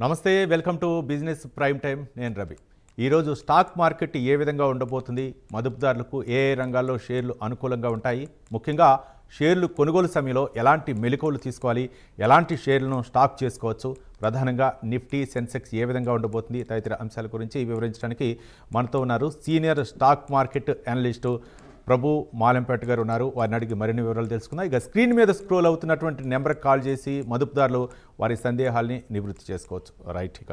నమస్తే, welcome to business prime time. నేను రవి. ఈరోజు స్టాక్ మార్కెట్ ఏ విధంగా ఉండబోతుంది, మదుపుదారులకు ఏ రంగాల్లో షేర్లు అనుకూలంగా ఉంటాయి, ముఖ్యంగా షేర్లు కొనుగోలు సమయంలో ఎలాంటి మెలకువలు తీసుకోవాలి, ఎలాంటి షేర్లను స్టాక్ చేసుకోవచ్చు, ప్రధానంగా నిఫ్టీ సెన్సెక్స్ ఏ విధంగా ఉండబోతుంది తదితర అంశాల గురించి వివరించడానికి మనతో ఉన్నారు సీనియర్ స్టాక్ మార్కెట్ అనలిస్టు ప్రభు మాలంపేట గారు ఉన్నారు. వారిని అడిగి మరిన్ని వివరాలు తెలుసుకుందాం. ఇక స్క్రీన్ మీద స్క్రోల్ అవుతున్నటువంటి నెంబర్కి కాల్ చేసి మదుపుదారులు వారి సందేహాల్ని నివృత్తి చేసుకోవచ్చు. రైట్, ఇక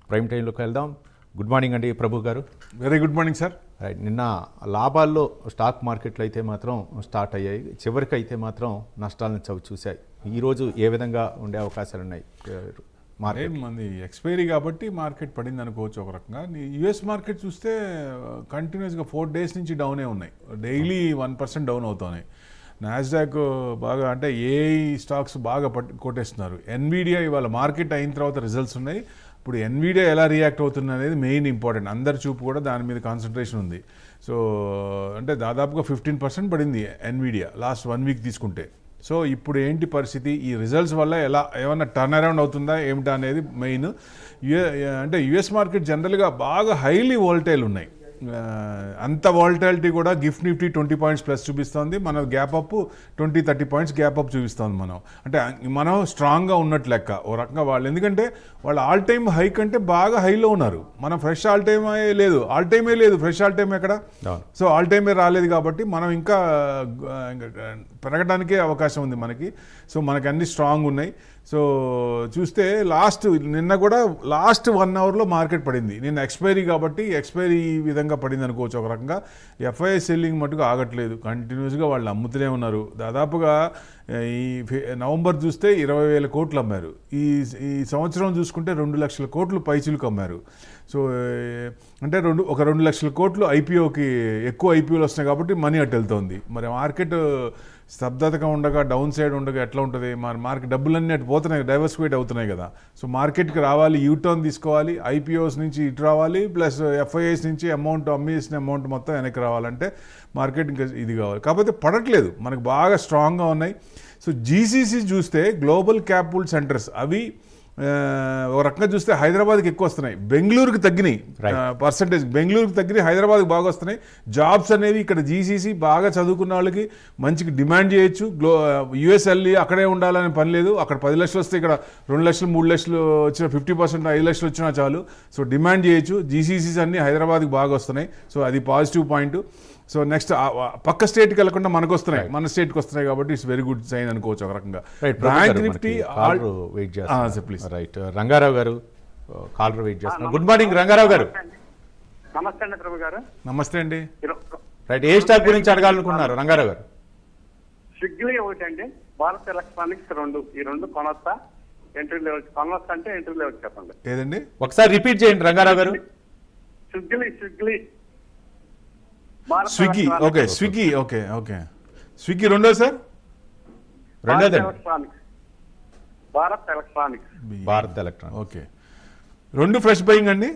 ప్రైమ్ టైంలోకి వెళ్దాం. గుడ్ మార్నింగ్ అండి ప్రభు గారు. Very good morning sir. Right, నిన్న లాభాల్లో స్టాక్ మార్కెట్లు అయితే మాత్రం స్టార్ట్ అయ్యాయి, చివరికి అయితే మాత్రం నష్టాలను చవి చూశాయి. ఈరోజు ఏ విధంగా ఉండే అవకాశాలు ఉన్నాయి? మంది ఎక్స్పైరీ కాబట్టి మార్కెట్ పడింది అనుకోవచ్చు ఒక రకంగా. యుఎస్ మార్కెట్ చూస్తే కంటిన్యూస్గా 4 days నుంచి డౌనే ఉన్నాయి, డైలీ 1% డౌన్ అవుతున్నాయి. నాస్డాక్ బాగా అంటే ఏఐ స్టాక్స్ బాగా కొట్టేస్తున్నారు. ఎన్విడియా ఇవాళ మార్కెట్ అయిన తర్వాత రిజల్ట్స్ ఉన్నాయి. ఇప్పుడు ఎన్విడియా ఎలా రియాక్ట్ అవుతుంది అనేది మెయిన్ ఇంపార్టెంట్. అందరి చూపు కూడా దాని మీద కాన్సన్ట్రేషన్ ఉంది. సో అంటే దాదాపుగా 15% పడింది ఎన్విడియా లాస్ట్ 1 week తీసుకుంటే. సో ఇప్పుడు ఏంటి పరిస్థితి, ఈ రిజల్ట్స్ వల్ల ఏమన్నా టర్న్ అరౌండ్ అవుతుందా ఏమిటా అనేది మెయిన్. అంటే యుఎస్ మార్కెట్ జనరల్గా బాగా హైలీ వోల్టైల్ ఉన్నాయి. అంత వాలటాలిటీ కూడా గిఫ్ట్ నిఫ్టీ 20 points ప్లస్ చూపిస్తుంది. మన gap up 20-30 points gap up చూపిస్తుంది. మనం స్ట్రాంగ్గా ఉన్నట్టు లెక్క ఓ రకంగా వాళ్ళు. ఎందుకంటే వాళ్ళు ఆల్ టైమ్ హై కంటే బాగా హైలో ఉన్నారు. మనం ఫ్రెష్ ఆల్ టైమే లేదు, ఫ్రెష్ ఆల్ టైమ్ ఎక్కడ. సో ఆల్ టైమే రాలేదు కాబట్టి మనం ఇంకా పెరగడానికే అవకాశం ఉంది మనకి. సో మనకి అన్ని స్ట్రాంగ్ ఉన్నాయి. సో చూస్తే నిన్న కూడా లాస్ట్ 1 hourలో మార్కెట్ పడింది. నిన్న ఎక్స్పైరీ కాబట్టి ఎక్స్పైరీ ఈ విధంగా పడింది అనుకోవచ్చు ఒక రకంగా. ఎఫ్ఐఐ సెల్లింగ్ మటుకు ఆగట్లేదు, కంటిన్యూస్గా వాళ్ళు అమ్ముతూనే ఉన్నారు. దాదాపుగా ఈ నవంబర్ చూస్తే 20,000 కోట్లు అమ్మారు. ఈ సంవత్సరం చూసుకుంటే 2 లక్షల కోట్లు పైచిలకు అమ్మారు. సో అంటే 2 లక్షల కోట్లు ఐపీఓకి ఎక్కువ ఐపీఓలు వస్తున్నాయి కాబట్టి మనీ అటు వెళ్తుంది. మరి మార్కెట్ స్తబ్దతగా ఉండగా డౌన్ సైడ్ ఉండగా ఎట్లా ఉంటుంది? మరి మార్కెట్ డబ్బులన్నీ అటు పోతున్నాయి, డైవర్సిఫైడ్ అవుతున్నాయి కదా. సో మార్కెట్కి రావాలి, యూటర్న్ తీసుకోవాలి, ఐపీఓస్ నుంచి ఇటు రావాలి, ప్లస్ ఎఫ్ఐఐస్ నుంచి అమ్మేసిన అమౌంట్ మొత్తం వెనక్కి రావాలంటే మార్కెట్ ఇంకా ఇది కావాలి. కాకపోతే పడట్లేదు, మనకు బాగా స్ట్రాంగ్గా ఉన్నాయి. సో జీసీసీ చూస్తే గ్లోబల్ క్యాపిటల్ సెంటర్స్ అవి ఒక రకంగా చూస్తే హైదరాబాద్కి ఎక్కువ వస్తున్నాయి, బెంగళూరుకి తగ్గినాయి పర్సంటేజ్. బెంగళూరుకి తగ్గినాయి, హైదరాబాద్కి బాగా వస్తున్నాయి. జాబ్స్ అనేవి ఇక్కడ జీసీసీ బాగా చదువుకున్న వాళ్ళకి మంచిగా డిమాండ్ చేయొచ్చు. యుఎస్ వెళ్ళి అక్కడే ఉండాలని పని లేదు. అక్కడ 10 లక్షలు వస్తే ఇక్కడ 2 లక్షలు 3 లక్షలు వచ్చిన 50% 5 లక్షలు వచ్చినా చాలు. సో డిమాండ్ చేయొచ్చు. జీసీసీస్ అన్ని హైదరాబాద్కి బాగా వస్తున్నాయి. సో అది పాజిటివ్ పాయింట్. సో నెక్స్ట్ పక్క స్టేట్కి వెళ్ళకుండా మనకు వస్తున్నాయి, మన స్టేట్కి వస్తున్నాయి కాబట్టి ఇట్స్ వెరీ గుడ్ సైన్ అనుకోవచ్చు ఒక రకంగా. Bank Nifty please. Right, Rangarao గారు కాలర్ వెయిట్ చేస్తున్నారు. గుడ్ మార్నింగ్ రంగారావు గారు. నమస్తే అండి ప్రభు గారు. నమస్తే అండి. రైట్, ఏ స్టాక్ గురించి అడగాలనుకున్నారు రంగారావు గారు? స్విగ్గీ ఒకటి అండి, భారత్ ఎలక్ట్రానిక్స్ 2, ఈ 2 కొనొస్తా. ఎంట్రీ లెవెల్ కొనొస్తా అంటే ఎంట్రీ లెవెల్ చెప్పండి. ఏదండి ఒకసారి రిపీట్ చేయండి రంగారావు గారు. Swiggy okay, Swiggy okay okay. Swiggy రెండో సార్, రెండోది Bharat electronics okay. 2 fresh buying అండి.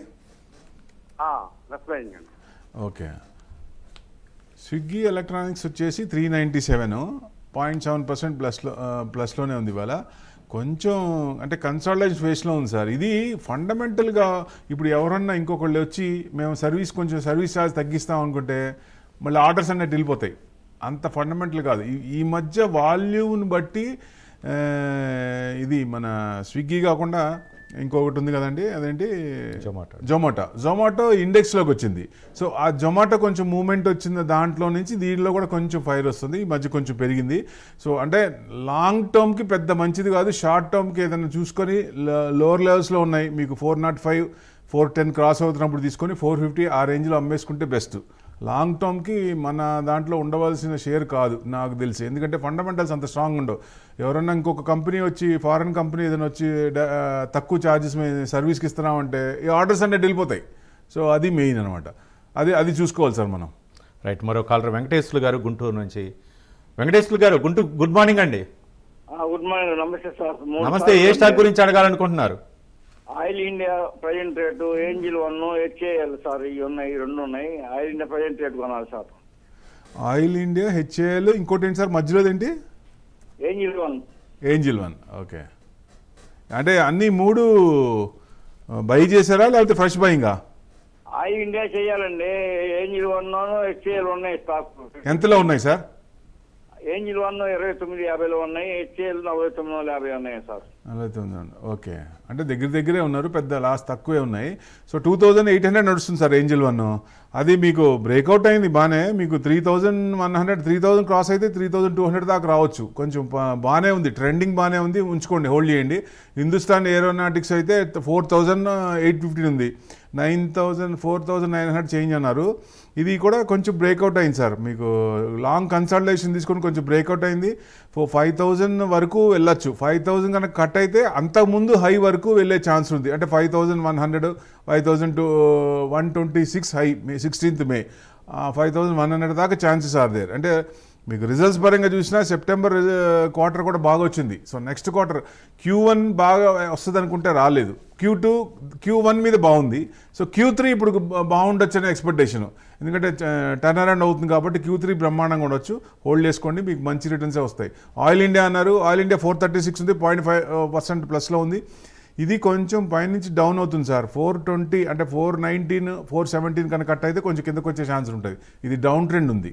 ఓకే. స్విగ్గీ ఎలక్ట్రానిక్స్ వచ్చేసి 397.7% ప్లస్లోనే ఉంది ఇవాళ. కొంచెం అంటే కన్సాలిడేషన్ ఫేస్లో ఉంది సార్. ఇది ఫండమెంటల్గా ఇప్పుడు ఎవరన్నా ఇంకొకళ్ళు వచ్చి మేము కొంచెం సర్వీస్ ఛార్జ్ తగ్గిస్తాం అనుకుంటే మళ్ళీ ఆర్డర్స్ అన్నట్టు వెళ్ళిపోతాయి. అంత ఫండమెంటల్ కాదు. ఈ మధ్య వాల్యూమ్ని బట్టి ఇది మన స్విగ్గీ కాకుండా ఇంకొకటి ఉంది కదండి, అదేంటి జొమాటో ఇండెక్స్లోకి వచ్చింది. సో ఆ జొమాటో కొంచెం మూమెంట్ వచ్చింది, దాంట్లో నుంచి దీనిలో కూడా కొంచెం ఫైర్ వస్తుంది. ఈ మధ్య కొంచెం పెరిగింది. సో అంటే లాంగ్ టర్మ్కి పెద్ద మంచిది కాదు, షార్ట్ టర్మ్కి ఏదైనా చూసుకొని లోవర్ లెవెల్స్లో ఉన్నాయి మీకు 405, 410 క్రాస్ అవుతున్నప్పుడు తీసుకొని 450 ఆ రేంజ్లో అమ్మేసుకుంటే బెస్ట్. లాంగ్ టర్మ్కి మన దాంట్లో ఉండవలసిన షేర్ కాదు నాకు తెలిసి, ఎందుకంటే ఫండమెంటల్స్ అంత స్ట్రాంగ్ ఉండవు. ఎవరన్నా ఇంకొక కంపెనీ వచ్చి, ఫారెన్ కంపెనీ ఏదైనా వచ్చి తక్కువ ఛార్జెస్ మీద సర్వీస్కి ఇస్తున్నామంటే ఈ ఆర్డర్స్ అన్నీ వెళ్ళిపోతాయి. సో అది మెయిన్ అనమాట. అది చూసుకోవాలి సార్ మనం. రైట్, మరో కాలర్ వెంకటేశ్వర్లు గారు గుంటూరు నుంచి. వెంకటేశ్వర్లు గారు గుడ్ మార్నింగ్ అండి. Good morning. నమస్తే సార్. నమస్తే, ఏ స్టాక్ గురించి అడగాలనుకుంటున్నారు? Oil India present rate, angel 1, HAL sir, ఇవి ఉన్నాయి, 2 ఉన్నాయి. ఆయిల్ ఇండియా ప్రజెంట్ రేట్ కొనాలి సార్. ఆయిల్ ఇండియా, హెచ్ఏఎల్, ఇంకోటి ఏంటి సార్ మధ్యలో ఏంటి? ఏంజిల్ 1. ఓకే. అంటే అన్ని 3 బై చేశారా లేకపోతే ఫ్రెష్ బయింగా? ఆయిల్ ఇండియా చేయాలండి. ఏంజిల్ 1 హెచ్ఏఎల్ ఉన్నాయి స్టాక్. ఎంతలో ఉన్నాయి సార్? ఏంజిల్ 1 29.50లో ఉన్నాయి, హెచ్ఏఎల్ 49.50 ఉన్నాయి సార్. 49. ఓకే, అంటే దగ్గరే ఉన్నారు, పెద్ద లాస్ తక్కువే ఉన్నాయి. సో 2800 నడుస్తుంది సార్ ఏంజిల్ 1. అది మీకు బ్రేక్అవుట్ అయింది బాగానే, మీకు 3100 3000 క్రాస్ అయితే 3200 దాకా రావచ్చు. కొంచెం బాగానే ఉంది, ట్రెండింగ్ బాగానే ఉంది, ఉంచుకోండి, హోల్డ్ చేయండి. హిందుస్థాన్ ఏరోనాటిక్స్ అయితే 4850 ఉంది, 4900 చేంజ్ అన్నారు. ఇది కూడా కొంచెం బ్రేక్అవుట్ అయింది సార్, మీకు లాంగ్ కన్సల్టేషన్ తీసుకొని కొంచెం బ్రేక్అవుట్ అయింది. 5000 వరకు వెళ్ళొచ్చు. 5000 కనుక కట్ అయితే అంతకుముందు హై వరకు వెళ్ళే ఛాన్స్ ఉంది. అంటే 5100, 5126 హై 16th మే, 5100 దాకా ఛాన్సెస్ ఆర్ దేర్. అంటే మీకు రిజల్ట్స్ పరంగా చూసినా సెప్టెంబర్ క్వార్టర్ కూడా బాగా వచ్చింది. సో నెక్స్ట్ క్వార్టర్ Q1 బాగా వస్తుంది అనుకుంటే రాలేదు, Q2 Q1 మీద బాగుంది. సో Q3 ఇప్పుడు బాగుండొచ్చు అనే ఎక్స్పెక్టేషన్, ఎందుకంటే టర్న్ అరౌండ్ అవుతుంది కాబట్టి Q3 బ్రహ్మాండంగా ఉండొచ్చు. హోల్డ్ చేసుకోండి, మీకు మంచి రిటర్న్సే వస్తాయి. ఆయిల్ ఇండియా అన్నారు, ఆయిల్ ఇండియా 436 ఉంది, 0.5% ప్లస్లో ఉంది. ఇది కొంచెం పైనుంచి డౌన్ అవుతుంది సార్, 420 అంటే 419 417 కనుక కట్ అయితే కొంచెం కిందకు వచ్చే ఛాన్స్ ఉంటుంది. ఇది డౌన్ ట్రెండ్ ఉంది,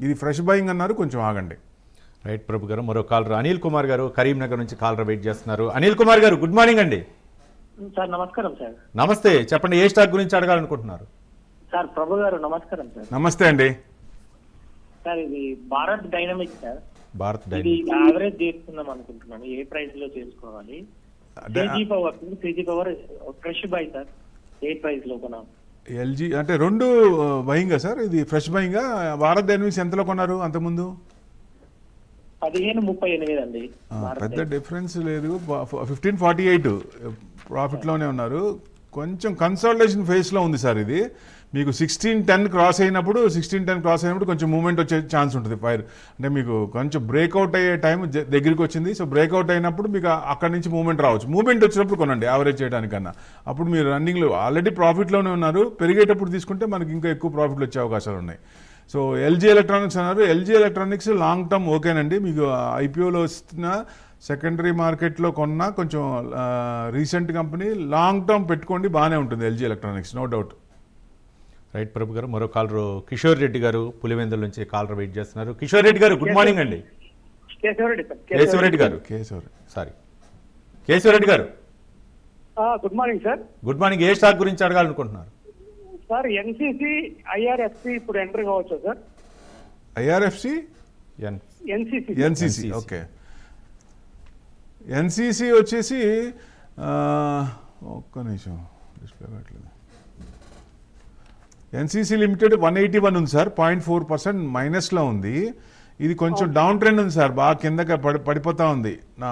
ఇది ఫ్రెష్ బయింగ్ అన్నారు, కొంచెం ఆగండి. రైట్ ప్రభు గారు. మరో కాలర్ అనిల్ కుమార్ గారు కరీంనగర్ నుంచి కాలర్ వెయిట్ చేస్తున్నారు. అనిల్ కుమార్ గారు, గుడ్ మార్నింగ్ అండి. సార్ నమస్కారం సార్. నమస్తే, చెప్పండి, ఏ స్టాక్ గురించి అడగాలనుకుంటున్నారు? సార్ ప్రభు గారు నమస్కారం సార్. నమస్తే అండి. సార్ ఇది భారత్ డైనమిక్ సార్. భారత్ ఇది డైనమిక్ యావరేజ్ చేసుకుందాం అనుకుంటున్నాను, ఏ ప్రైస్ లో చేసుకోవాలి? KG power fresh buy sir, ఏ ప్రైస్ లో కొనాలి? ఎల్జీ అంటే రెండు బయింగా సార్? ఇది ఫ్రెష్ బయింగా? భారత్ డైనమిక్స్ ఎంతలో కొన్నారు అంతకుముందు? 1538 అండి. పెద్ద డిఫరెన్స్ లేదు, 1548 ప్రాఫిట్లోనే ఉన్నారు. కొంచెం కన్సల్టేషన్ ఫేస్లో ఉంది సార్. ఇది మీకు 1610 క్రాస్ అయినప్పుడు కొంచెం మూవ్మెంట్ వచ్చే ఛాన్స్ ఉంటుంది. ఫైర్ అంటే మీకు కొంచెం బ్రేక్అవుట్ అయ్యే టైం దగ్గరికి వచ్చింది. సో బ్రేక్అవుట్ అయినప్పుడు మీకు అక్కడి నుంచి మూవ్మెంట్ రావచ్చు. మూవ్మెంట్ వచ్చినప్పుడు కొనండి, యావరేజ్ చేయడానికన్నా. అప్పుడు మీరు రన్నింగ్లో ఆల్రెడీ ప్రాఫిట్లోనే ఉన్నారు, పెరిగేటప్పుడు తీసుకుంటే మనకి ఇంకా ఎక్కువ ప్రాఫిట్లు వచ్చే అవకాశాలు ఉన్నాయి. సో ఎల్జీ ఎలక్ట్రానిక్స్ అన్నారు, ఎల్జీ ఎలక్ట్రానిక్స్ లాంగ్ టర్మ్ ఓకేనండి. మీకు ఐపీఓలో వస్తున్న సెకండరీ మార్కెట్లో కొన్నా కొంచెం రీసెంట్ కంపెనీ, లాంగ్ టర్మ్ పెట్టుకోండి, బాగానే ఉంటుంది LG electronics, no doubt. Right Prabhu గారు. మరో కాలర్ కిషోర్ రెడ్డి గారు పులివెందుల నుంచి కాలర్ వెయిట్ చేస్తున్నారు. కిషోర్ రెడ్డి గారు, గుడ్ మార్నింగ్ అండి. కేశవరెడ్డి గారు, కేశవరెడ్డి గారు good morning sir. Good morning. ఏ స్టాక్ గురించి అడగాలనుకుంటున్నారు? సార్ ఎన్సీసీ ఐఆర్ఎఫ్సి ఇప్పుడు ఎంటర్ కావచ్చు sir? IRFC NCC okay. NCC వచ్చేసి ఒక్క నిమిషం, డిస్ప్లే కావట్లేదు. ఎన్సీసీ లిమిటెడ్ 181 ఉంది సార్, 0.4% మైనస్లో ఉంది. ఇది కొంచెం డౌన్ ట్రెండ్ ఉంది సార్, బాగా కిందకి పడిపోతూ ఉంది. నా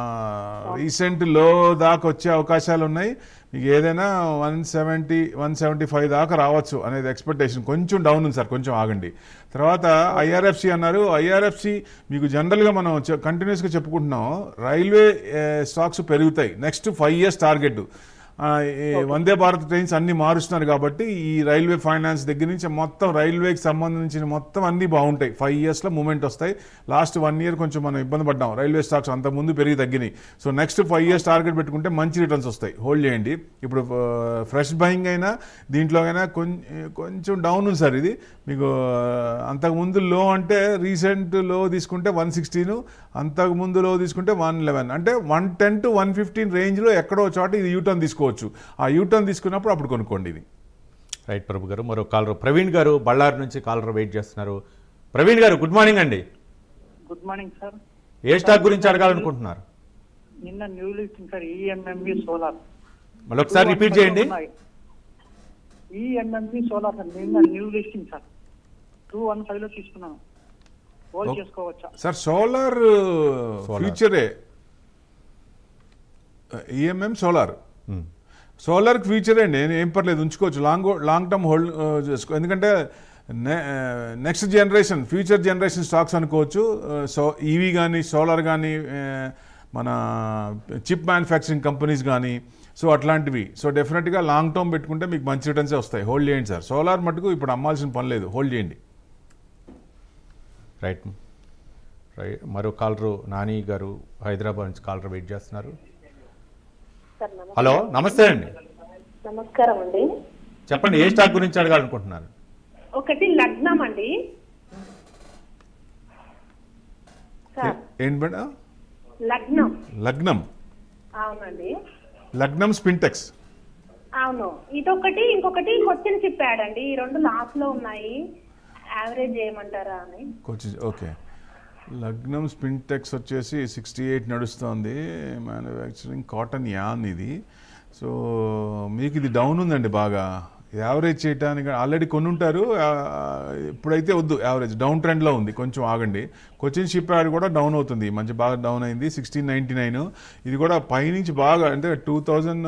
రీసెంట్ లో దాకా వచ్చే అవకాశాలు ఉన్నాయి. మీకు ఏదైనా 170-175 దాకా రావచ్చు అనేది ఎక్స్పెక్టేషన్. కొంచెం డౌన్ ఉంది సార్, కొంచెం ఆగండి. తర్వాత ఐఆర్ఎఫ్సి అన్నారు. ఐఆర్ఎఫ్సి మీకు జనరల్గా మనం కంటిన్యూస్గా చెప్పుకుంటున్నాం, రైల్వే స్టాక్స్ పెరుగుతాయి. Next 5 years target. Vande Bharat trains అన్ని మారుస్తున్నారు కాబట్టి ఈ రైల్వే ఫైనాన్స్ దగ్గర నుంచి మొత్తం రైల్వేకి సంబంధించిన మొత్తం అన్ని బాగుంటాయి. 5 yearsలో మూమెంట్ వస్తాయి. లాస్ట్ 1 year కొంచెం మనం ఇబ్బంది పడ్డాం, రైల్వే స్టాక్స్ అంత ముందు పెరిగి తగ్గినాయి. సో నెక్స్ట్ 5 years టార్గెట్ పెట్టుకుంటే మంచి రిటర్న్స్ వస్తాయి, హోల్డ్ చేయండి. ఇప్పుడు ఫ్రెష్ బయింగ్ అయినా దీంట్లో అయినా కొంచెం డౌన్ ఉంది సార్. ఇది మీకు అంతకుముందు లో అంటే రీసెంట్ లో తీసుకుంటే 116, అంతకుముందు లో తీసుకుంటే 111, అంటే 110 to 115 రేంజ్లో ఎక్కడో చోట ఇది యూటర్న్ తీసుకోవచ్చు. ఆ యూటర్న్ తీసుకున్నప్పుడు అప్పుడు కొనుక్కోండి ఇది. రైట్ ప్రభు గారు. మరో కాలర్ ప్రవీణ్ గారు బళ్ళారి నుంచి కాలర్ వెయిట్ చేస్తున్నారు. ప్రవీణ్ గారు, గుడ్ మార్నింగ్ అండి. Good morning sir. ఏ స్టాక్ గురించి అడగాలనుకుంటున్నారు? నిన్న new listing sir, EMMB solar. మళ్ళీ ఒకసారి రిపీట్ చేయండి. ఈఎంఎంబి సోలార్ సార్, నిన్న న్యూ లిస్టింగ్ సార్, 215లో తీసుకున్నాను, హోల్డ్ చేసుకోవచ్చా సార్? సోలార్ ఫ్యూచరే, ఈఎంఎం సోలార్ ఫ్యూచరే అండి, ఏం పర్లేదు, ఉంచుకోవచ్చు. లాంగ్ టర్మ్ హోల్డ్ చేసుకో, ఎందుకంటే next generation, future generation stocks అనుకోవచ్చు. సో ఈవీ కానీ, సోలార్ కానీ, మన చిప్ మ్యానుఫ్యాక్చరింగ్ కంపెనీస్ కానీ, సో అట్లాంటివి. సో డెఫినెట్గా లాంగ్ టర్మ్ పెట్టుకుంటే మీకు మంచి రిటర్న్సే వస్తాయి, హోల్డ్ చేయండి సార్. సోలార్ మటుకు ఇప్పుడు అమ్మాల్సిన పని లేదు, హోల్డ్ చేయండి. రైట్. మరో కాలరు నాని గారు హైదరాబాద్ నుంచి కాలర్ వెయిట్ చేస్తున్నారు. హలో, నమస్తే అండి. నమస్కారం అండి. చెప్పండి, ఏ స్టాక్ గురించి అడగాలనుకుంటున్నారు? ఒకటి లగ్నం అండి సార్. ఏంటి మేడం? లగ్నం. లగ్నం. అవునండి. లగ్నం స్పిన్టెక్స్. అవును. ఇదొకటి, ఇంకొకటి కొచ్చిన్ షిప్ యాడ్ అండి. ఈ రెండు లాస్ లో ఉన్నాయి, యావరేజ్ చేయమంటారా అని. ఓకే. లగ్నం స్పిన్టెక్స్ వచ్చేసి 68 నడుస్తుంది. మ్యానుఫ్యాక్చరింగ్ కాటన్ యాన్ ఇది. సో మీకు ఇది డౌన్ ఉందండి బాగా. యావరేజ్ చేయడానికి ఆల్రెడీ కొన్ని ఉంటారు, ఇప్పుడైతే వద్దు. యావరేజ్ డౌన్ ట్రెండ్లో ఉంది, కొంచెం ఆగండి. కొచ్చిన్ షిప్ యార్డ్ కూడా డౌన్ అవుతుంది, మంచి బాగా డౌన్ అయింది 1699. ఇది కూడా పైనుంచి బాగా అంటే 2000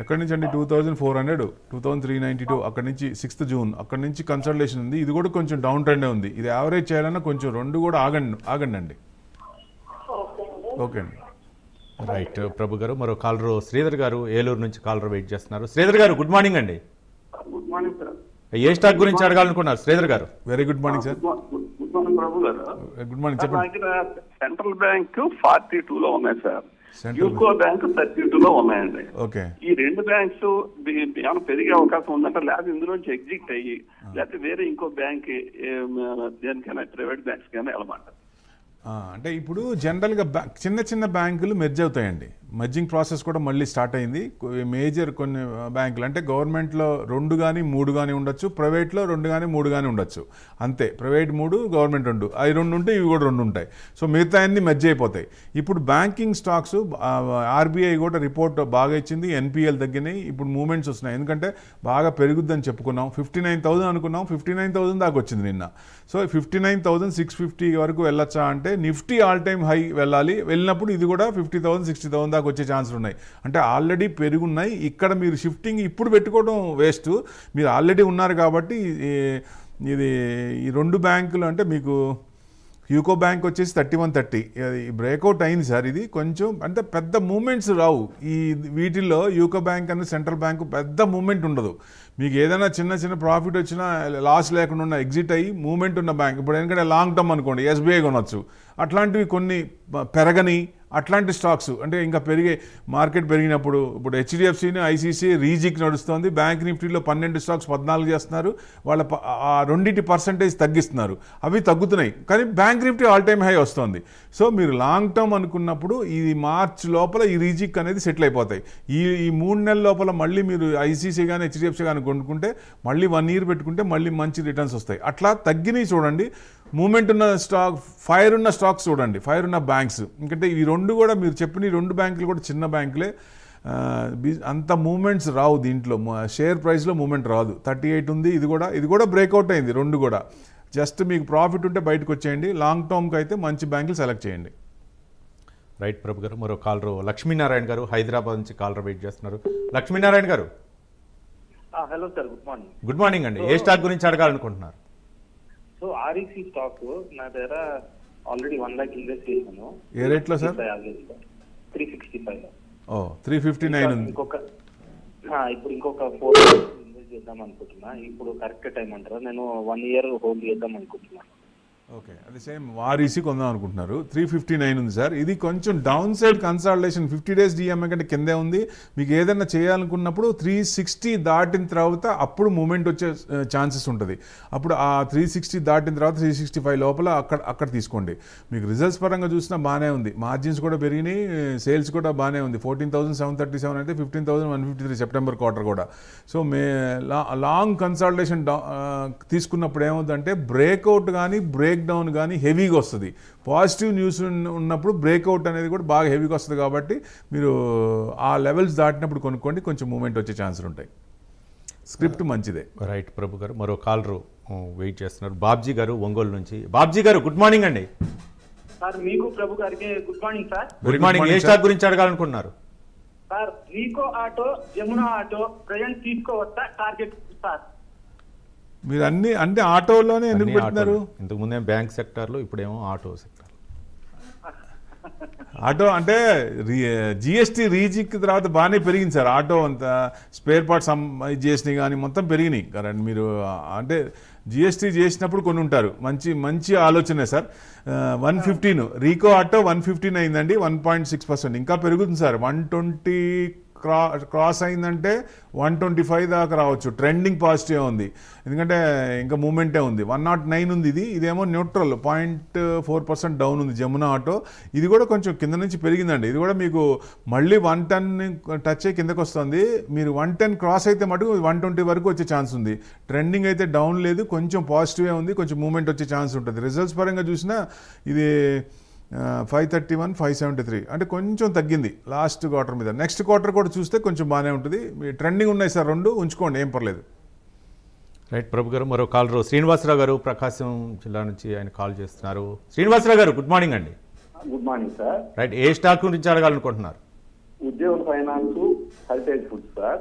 ఎక్కడి నుంచి అండి 2400, 2392 అక్కడి నుంచి 6th జూన్ అక్కడి నుంచి కన్సల్టేషన్ ఉంది. ఇది కూడా కొంచెం డౌన్ ట్రెండే ఉంది. ఇది యావరేజ్ చేయాలన్నా కొంచెం రెండు కూడా ఆగండి అండి. ఓకే అండి. రైట్ ప్రభు గారు. మరో కాలర్ శ్రీధర్ గారు ఏలూరు నుంచి కాలర్ వెయిట్ చేస్తున్నారు. శ్రీధర్ గారు గుడ్ మార్నింగ్ అండి. Good morning sir. ఏ స్టాక్ గురించి అడగాలనుకున్నారు శ్రీధర్ గారు? Very good morning sir. Good morning Prabhu గారు. గుడ్ మార్నింగ్ చెప్పండి. సెంట్రల్ బ్యాంక్ 42 లో ఉన్నాయి సార్, యూకో బ్యాంక్ 32 లో ఉన్నాయండి. ఓకే. ఈ రెండు బ్యాంక్స్ ఏమైనా పెరిగే అవకాశం ఉందంటే, లేకపోతే ఇందులోంచి ఎగ్జిట్ అయ్యి లేకపోతే వేరే ఇంకో బ్యాంక్ దేనికైనా ప్రైవేట్ బ్యాంక్స్ కైనా వెళ్ళమంటారు? అంటే ఇప్పుడు జనరల్గా చిన్న బ్యాంకులు మెర్జ్ అవుతాయండి. మర్జింగ్ ప్రాసెస్ కూడా మళ్ళీ స్టార్ట్ అయింది. మేజర్ కొన్ని బ్యాంకులు అంటే గవర్నమెంట్లో 2 కానీ 3 కానీ ఉండొచ్చు, ప్రైవేట్లో 2 కానీ 3 కానీ ఉండొచ్చు, అంతే. ప్రైవేట్ 3, గవర్నమెంట్ 2, అవి 2 ఉంటే ఇవి కూడా 2 ఉంటాయి. సో మిగతా అన్ని మెర్జ్ అయిపోతాయి. ఇప్పుడు బ్యాంకింగ్ స్టాక్స్ ఆర్బీఐ కూడా రిపోర్ట్ బాగా ఇచ్చింది, ఎన్పిఎల్ తగ్గినాయి. ఇప్పుడు మూవ్మెంట్స్ వస్తున్నాయి, ఎందుకంటే బాగా పెరుగుద్దని చెప్పుకున్నాం. 59,000 అనుకున్నాం, 59,000 దాకా వచ్చింది నిన్న. సో 59,650 వరకు వెళ్ళొచ్చా అంటే నిఫ్టీ ఆల్ టైమ్ హై వెళ్ళాలి. వెళ్ళినప్పుడు ఇది కూడా 50,000, 60,000 దాకా వచ్చే ఛాన్సులు ఉన్నాయి. అంటే ఆల్రెడీ పెరుగున్నాయి. ఇక్కడ మీరు షిఫ్టింగ్ ఇప్పుడు పెట్టుకోవడం వేస్ట్. మీరు ఆల్రెడీ ఉన్నారు కాబట్టి ఇది ఈ 2 బ్యాంకులు అంటే మీకు యూకో బ్యాంక్ వచ్చేసి 3130 బ్రేక్అవుట్ అయింది సార్. ఇది కొంచెం అంటే పెద్ద మూమెంట్స్ రావు ఈ వీటిల్లో. యూకో బ్యాంక్ అనేది సెంట్రల్ బ్యాంకు పెద్ద మూమెంట్ ఉండదు. మీకు ఏదైనా చిన్న ప్రాఫిట్ వచ్చినా లాస్ లేకుండా ఉన్న ఎగ్జిట్ అయ్యి మూమెంట్ ఉన్న బ్యాంక్. ఇప్పుడు ఎందుకంటే లాంగ్ టర్మ్ అనుకోండి ఎస్బీఐ కొనొచ్చు. అట్లాంటివి కొన్ని పెరగని అట్లాంటి స్టాక్స్ అంటే ఇంకా పెరిగే మార్కెట్ పెరిగినప్పుడు ఇప్పుడు హెచ్డిఎఫ్సిని, ఐసీసీ, రీజిక్ నడుస్తుంది. బ్యాంక్ నిఫ్టీలో 12 స్టాక్స్ 14 చేస్తున్నారు. వాళ్ళ ఆ రెండింటి పర్సంటేజ్ తగ్గిస్తున్నారు, అవి తగ్గుతున్నాయి. కానీ bank Nifty all time high వస్తుంది. సో మీరు లాంగ్ టర్మ్ అనుకున్నప్పుడు ఈ మార్చ్ లోపల ఈ రీజిక్ అనేది సెటిల్ అయిపోతాయి. ఈ 3 నెలల లోపల మళ్ళీ మీరు ఐసీసీ కానీ హెచ్డిఎఫ్సి కానీ కొనుక్కుంటే మళ్ళీ 1 year పెట్టుకుంటే మళ్ళీ మంచి రిటర్న్స్ వస్తాయి. అట్లా తగ్గినవి చూడండి. మూమెంట్ ఉన్న స్టాక్, ఫైర్ ఉన్న స్టాక్స్ చూడండి, ఫైర్ ఉన్న బ్యాంక్స్. ఎందుకంటే ఈ 2 కూడా మీరు చెప్పిన 2 బ్యాంకులు కూడా చిన్న బ్యాంకులే. అంత మూమెంట్స్ రావు దీంట్లో, షేర్ ప్రైస్లో మూమెంట్ రాదు. 38 ఉంది, ఇది కూడా బ్రేక్అవుట్ అయింది. 2 కూడా జస్ట్ మీకు ప్రాఫిట్ ఉంటే బయటకు వచ్చేయండి. లాంగ్ టర్మ్కి అయితే మంచి బ్యాంకులు సెలెక్ట్ చేయండి. రైట్ ప్రభు గారు. మరో కాలర్ లక్ష్మీనారాయణ గారు హైదరాబాద్ నుంచి కాలర్ వెయిట్ చేస్తున్నారు. లక్ష్మీనారాయణ గారు hello sir, good morning. Good morning అండి. ఏ స్టాక్ గురించి అడగాలనుకుంటున్నారు? సో ఆర్ఈసీ స్టాక్ నా దగ్గర ఆల్రెడీ 1 lakh ఇన్వెస్ట్ చేశాను. ఏ రేట్లో సార్? 365. 359 ఉంది. ఇప్పుడు ఇంకొక 4 lakhs ఇన్వెస్ట్ చేద్దాం అనుకుంటున్నా. ఇప్పుడు కరెక్ట్ టైం అంటారా? నేను 1 year హోల్డ్ చేద్దాం అనుకుంటున్నాను. ఓకే, అది సేమ్ వారీసీ కొందాం అనుకుంటున్నారు. 359 ఉంది సార్. ఇది కొంచెం down side consolidation 50 days DMA కంటే కిందే ఉంది. మీకు ఏదైనా చేయాలనుకున్నప్పుడు 360 దాటిన తర్వాత అప్పుడు మూమెంట్ వచ్చే ఛాన్సెస్ ఉంటుంది. అప్పుడు ఆ 360 దాటిన తర్వాత 365 లోపల అక్కడ తీసుకోండి. మీకు రిజల్ట్స్ పరంగా చూసినా బాగానే ఉంది, మార్జిన్స్ కూడా పెరిగినాయి, సేల్స్ కూడా బాగానే ఉంది. 14,737 అయితే 15,153 సెప్టెంబర్ క్వార్టర్ కూడా. సో లాంగ్ కన్సాలిడేషన్ తీసుకున్నప్పుడు ఏమవుతుందంటే బ్రేక్అవుట్ కానీ బ్రేక్ డౌన్ కానీ హెవీగా వస్తుంది. పాజిటివ్ న్యూస్ ఉన్నప్పుడు బ్రేక్అవుట్ అనేది కూడా బాగా హెవీగా వస్తుంది. కాబట్టి మీరు ఆ లెవెల్స్ దాటినప్పుడు కొనుక్కోండి, కొంచెం మూమెంట్ వచ్చే ఛాన్సులు ఉంటాయి. స్క్రిప్ట్ మంచిదే. రైట్ ప్రభు గారు. మరో కాలర్ వెయిట్ చేస్తున్నారు, బాబ్జీ గారు ఒంగోలు నుంచి. బాబ్జీ గారు గుడ్ మార్నింగ్ అండి. సార్ మీకు ప్రభు గారికి good morning sir. Good morning. ఏ స్టాక్ గురించి అడగాలనుకున్నారు? Sir Rico auto, Jamna auto present తీసుకోవచ్చా? టార్గెట్ సార్ మీరు అన్ని అంటే ఆటోలోనే ఎందుకు పెడుతున్నారు? ఇంతకుముందే బ్యాంక్ సెక్టార్లో, ఇప్పుడేమో ఆటో సెక్టార్. ఆటో అంటే జిఎస్టీ రీజిక్ తర్వాత బాగానే పెరిగింది సార్. ఆటో అంతా స్పేర్ పార్ట్స్ జిఎస్టీ కానీ మొత్తం పెరిగినాయి. కరెంట్ మీరు అంటే జిఎస్టీ చేసినప్పుడు కొన్ని ఉంటారు. మంచి ఆలోచనే సార్. 115 రీకో ఆటో 115 అయిందండి, 1.6%. ఇంకా పెరుగుతుంది సార్. 120 క్రాస్ అయిందంటే 125 దాకా రావచ్చు. ట్రెండింగ్ పాజిటివ్ ఉంది, ఎందుకంటే ఇంకా మూమెంటే ఉంది. 109 ఉంది, ఇదేమో న్యూట్రల్ 0.4% డౌన్ ఉంది జమునా ఆటో. ఇది కూడా కొంచెం కింద నుంచి పెరిగిందండి. ఇది కూడా మీకు మళ్ళీ 110 టచ్ అయ్యి కిందకు వస్తుంది. మీరు 110 క్రాస్ అయితే మటుకు 120 వరకు వచ్చే ఛాన్స్ ఉంది. ట్రెండింగ్ అయితే డౌన్ లేదు, కొంచెం పాజిటివే ఉంది, కొంచెం మూమెంట్ వచ్చే ఛాన్స్ ఉంటుంది. రిజల్ట్స్ పరంగా చూసినా ఇది 531, 573 అంటే కొంచెం తగ్గింది లాస్ట్ క్వార్టర్ మీద. నెక్స్ట్ క్వార్టర్ కూడా చూస్తే కొంచెం బాగానే ఉంటుంది. ట్రెండింగ్ ఉన్నాయి సార్, రెండు ఉంచుకోండి, ఏం పర్లేదు. రైట్ ప్రభు గారు, మరో కాలరు శ్రీనివాసరావు గారు ప్రకాశం జిల్లా నుంచి ఆయన కాల్ చేస్తున్నారు. శ్రీనివాసరావు గారు గుడ్ మార్నింగ్ అండి. Good morning sir. రైట్, ఏ స్టాక్ గురించి అడగాలనుకుంటున్నారు? ఉద్యోగం ఫైనాన్స్, హెరిటేజ్ ఫుడ్ సార్.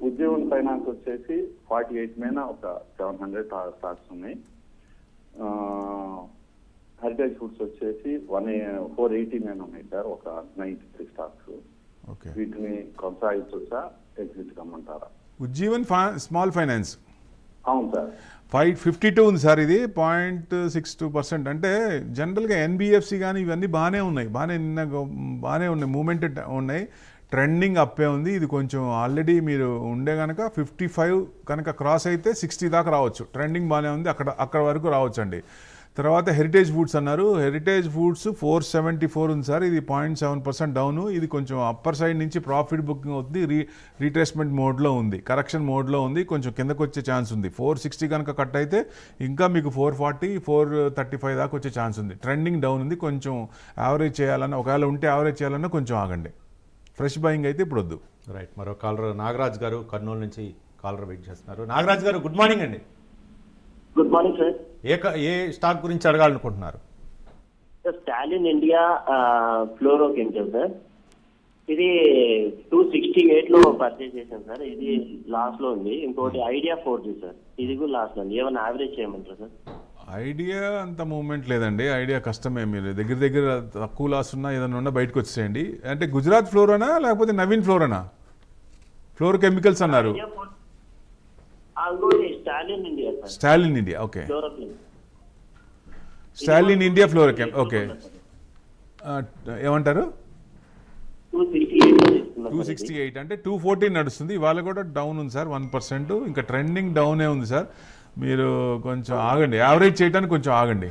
ఉద్యోగం ఫైనాన్స్ వచ్చేసి 48 మీద ఒక 700 స్టాక్స్ ఉన్నాయి. హెరిటేజ్ ఫుడ్స్ వచ్చేసి 480 మీద ఉన్నాయి సార్, ఒక 93 స్టాక్స్. వీటిని కొనసాగించవచ్చా, ఎగ్జిట్ కమ్మంటారా? ఉజ్జీవన్ స్మాల్ ఫైనాన్స్ అవును సార్, 552 ఉంది సార్. ఇది 0.62%. అంటే జనరల్గా ఎన్బిఎఫ్సి కానీ ఇవన్నీ బాగానే ఉన్నాయి, బాగానే ఉన్నాయి, మూమెంట్ ఉన్నాయి, ట్రెండింగ్ అప్పే ఉంది. ఇది కొంచెం ఆల్రెడీ మీరు ఉండే కనుక 55 కనుక క్రాస్ అయితే 60 దాకా రావచ్చు. ట్రెండింగ్ బాగానే ఉంది, అక్కడ వరకు రావచ్చు అండి. తర్వాత హెరిటేజ్ ఫుడ్స్ అన్నారు. హెరిటేజ్ ఫుడ్స్ 474 ఉంది సార్. ఇది 0.7% డౌను. ఇది కొంచెం అప్పర్ సైడ్ నుంచి ప్రాఫిట్ బుకింగ్ అవుతుంది, రీట్రేస్మెంట్ మోడ్లో ఉంది, కరెక్షన్ మోడ్లో ఉంది, కొంచెం కిందకు వచ్చే ఛాన్స్ ఉంది. 460 కనుక కట్ అయితే ఇంకా మీకు 440, 435 దాకా వచ్చే ఛాన్స్ ఉంది. ట్రెండింగ్ డౌన్ ఉంది, కొంచెం యావరేజ్ చేయాలన్నా, ఒకవేళ ఉంటే యావరేజ్ చేయాలన్నా కొంచెం ఆగండి. ఫ్రెష్ బయింగ్ అయితే ఇప్పుడు వద్దు. రైట్, మరో కాలర్ నాగరాజ్ గారు కర్నూలు నుంచి కాలర్ వెయిట్ చేస్తున్నారు. నాగరాజ్ గారు గుడ్ మార్నింగ్ అండి. Good morning sir. ఏ స్టాక్ గురించి అడగాలనుకుంటున్నారు? Sir stallion India fluoro chemical sir. ఇది 268 పర్చేజ్ చేశాను సార్. ఇది లాస్ట్ లో ఉంది. ఇంకోటి ఐడియా 4G సార్, ఇది కూడా లాస్ట్ లో ఉంది. ఏమైనా యావరేజ్ చేయమంటారా సార్? ఐడియా అంత మూవ్మెంట్ లేదండి. ఐడియా కష్టమే. మీరు దగ్గర తక్కువ లాస్ ఉన్నా ఏదైనా ఉన్నా బయటకు వచ్చేయండి. అంటే గుజరాత్ ఫ్లోరోనా లేకపోతే నవీన్ ఫ్లోరోనా? ఫ్లోర్ కెమికల్స్ అన్నారు. Stalin India, okay. Stalin India floor కెమ్, ఓకే. ఏమంటారు? 268 అంటే 214 నడుస్తుంది. ఇవాళ కూడా డౌన్ ఉంది సార్, 1%. ఇంకా ట్రెండింగ్ డౌనే ఉంది సార్. మీరు కొంచెం ఆగండి, యావరేజ్ చేయడానికి కొంచెం ఆగండి.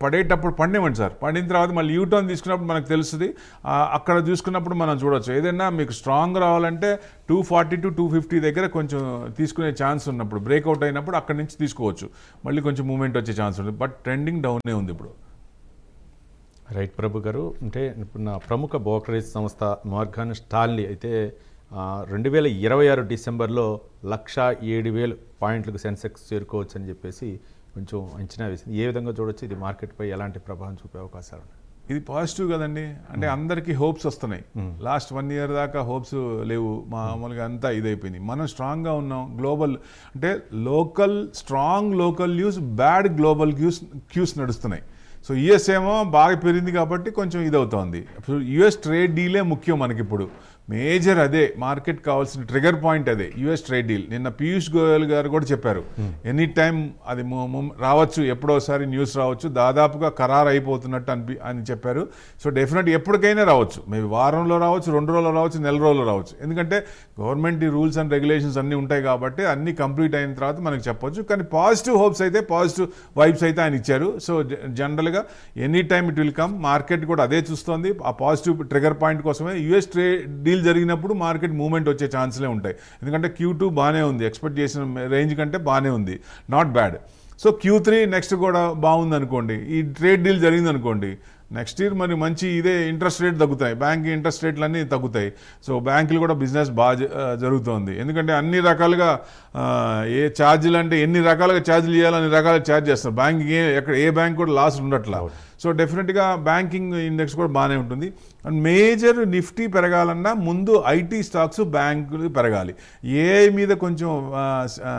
పడేటప్పుడు పండేమండి సార్. పడిన తర్వాత మళ్ళీ యూటర్న్ తీసుకున్నప్పుడు మనకు తెలుస్తుంది. అక్కడ చూసుకున్నప్పుడు మనం చూడవచ్చు. ఏదైనా మీకు స్ట్రాంగ్ రావాలంటే 240 to 250 దగ్గర కొంచెం తీసుకునే ఛాన్స్ ఉన్నప్పుడు, బ్రేక్అవుట్ అయినప్పుడు అక్కడి నుంచి తీసుకోవచ్చు. మళ్ళీ కొంచెం మూమెంట్ వచ్చే ఛాన్స్ ఉంది. బట్ ట్రెండింగ్ డౌనే ఉంది ఇప్పుడు. రైట్ ప్రభు గారు, అంటే ఇప్పుడు నా ప్రముఖ బ్రోకరేజ్ సంస్థ మార్గాన్ స్టాన్లీ అయితే 2026 డిసెంబర్లో 107,000 పాయింట్లకు సెన్సెక్స్ చేరుకోవచ్చు అని చెప్పేసి కొంచెం అంచనా వేసింది. ఏ విధంగా చూడొచ్చు? ఇది మార్కెట్పై ఎలాంటి ప్రభావం చూపే అవకాశాలు ఉన్నాయి? ఇది పాజిటివ్ కదండి. అంటే అందరికీ హోప్స్ వస్తున్నాయి. లాస్ట్ 1 year దాకా హోప్స్ లేవు, మామూలుగా అంతా ఇదైపోయింది. మనం స్ట్రాంగ్గా ఉన్నాం. గ్లోబల్ అంటే strong local news, bad global cues నడుస్తున్నాయి. సో యుఎస్ ఏమో బాగా పెరిగింది కాబట్టి కొంచెం ఇదవుతోంది. యుఎస్ ట్రేడ్ డీలే ముఖ్యం మనకిప్పుడు. మేజర్ అదే మార్కెట్ కావాల్సిన ట్రిగర్ పాయింట్ అదే, యుఎస్ ట్రేడ్ డీల్. నిన్న పీయూష్ గోయల్ గారు కూడా చెప్పారు, ఎనీ టైం అది రావచ్చు, ఎప్పుడోసారి న్యూస్ రావచ్చు, దాదాపుగా ఖరారు అయిపోతున్నట్టు అని చెప్పారు. సో డెఫినెట్ ఎప్పటికైనా రావచ్చు. మేబీ వారంలో రావచ్చు, 2 రోజుల్లో రావచ్చు, నెల రోజుల్లో రావచ్చు. ఎందుకంటే గవర్నమెంట్ రూల్స్ అండ్ రెగ్యులేషన్స్ అన్నీ ఉంటాయి కాబట్టి అన్నీ కంప్లీట్ అయిన తర్వాత మనకు చెప్పొచ్చు. కానీ పాజిటివ్ హోప్స్ అయితే, పాజిటివ్ వైబ్స్ అయితే ఆయన ఇచ్చారు. సో జనరల్గా any time it will come. Market కూడా అదే చూస్తోంది. ఆ పాజిటివ్ ట్రిగర్ పాయింట్ కోసమే యుఎస్ ట్రేడ్ డీల్ జరిగినప్పుడు మార్కెట్ మూవ్మెంట్ వచ్చే ఛాన్స్లే ఉంటాయి. ఎందుకంటే Q2 బాగానే ఉంది, ఎక్స్పెక్ట్ చేసిన రేంజ్ కంటే బాగానే ఉంది, not bad. So Q3 next కూడా బాగుంది అనుకోండి. ఈ ట్రేడ్ డీల్ జరిగింది అనుకోండి, నెక్స్ట్ ఇయర్ మరి మంచి ఇదే ఇంట్రెస్ట్ రేట్ తగ్గుతాయి, బ్యాంక్ ఇంట్రెస్ట్ రేట్లు అన్నీ తగ్గుతాయి. సో బ్యాంకులు కూడా బిజినెస్ బాగా జరుగుతుంది. ఎందుకంటే అన్ని రకాలుగా ఏ ఛార్జీలు అంటే ఎన్ని రకాలుగా ఛార్జీలు చేయాలో అన్ని రకాలుగా ఛార్జ్ చేస్తారు. బ్యాంకింగ్ ఎక్కడ ఏ బ్యాంక్ కూడా లాస్ ఉండట్లా. సో డెఫినెట్గా బ్యాంకింగ్ ఇండెక్స్ కూడా బాగానే ఉంటుంది. అండ్ మేజర్ నిఫ్టీ పెరగాలన్నా ముందు ఐటీ స్టాక్స్, బ్యాంకులు పెరగాలి. ఏఐ మీద కొంచెం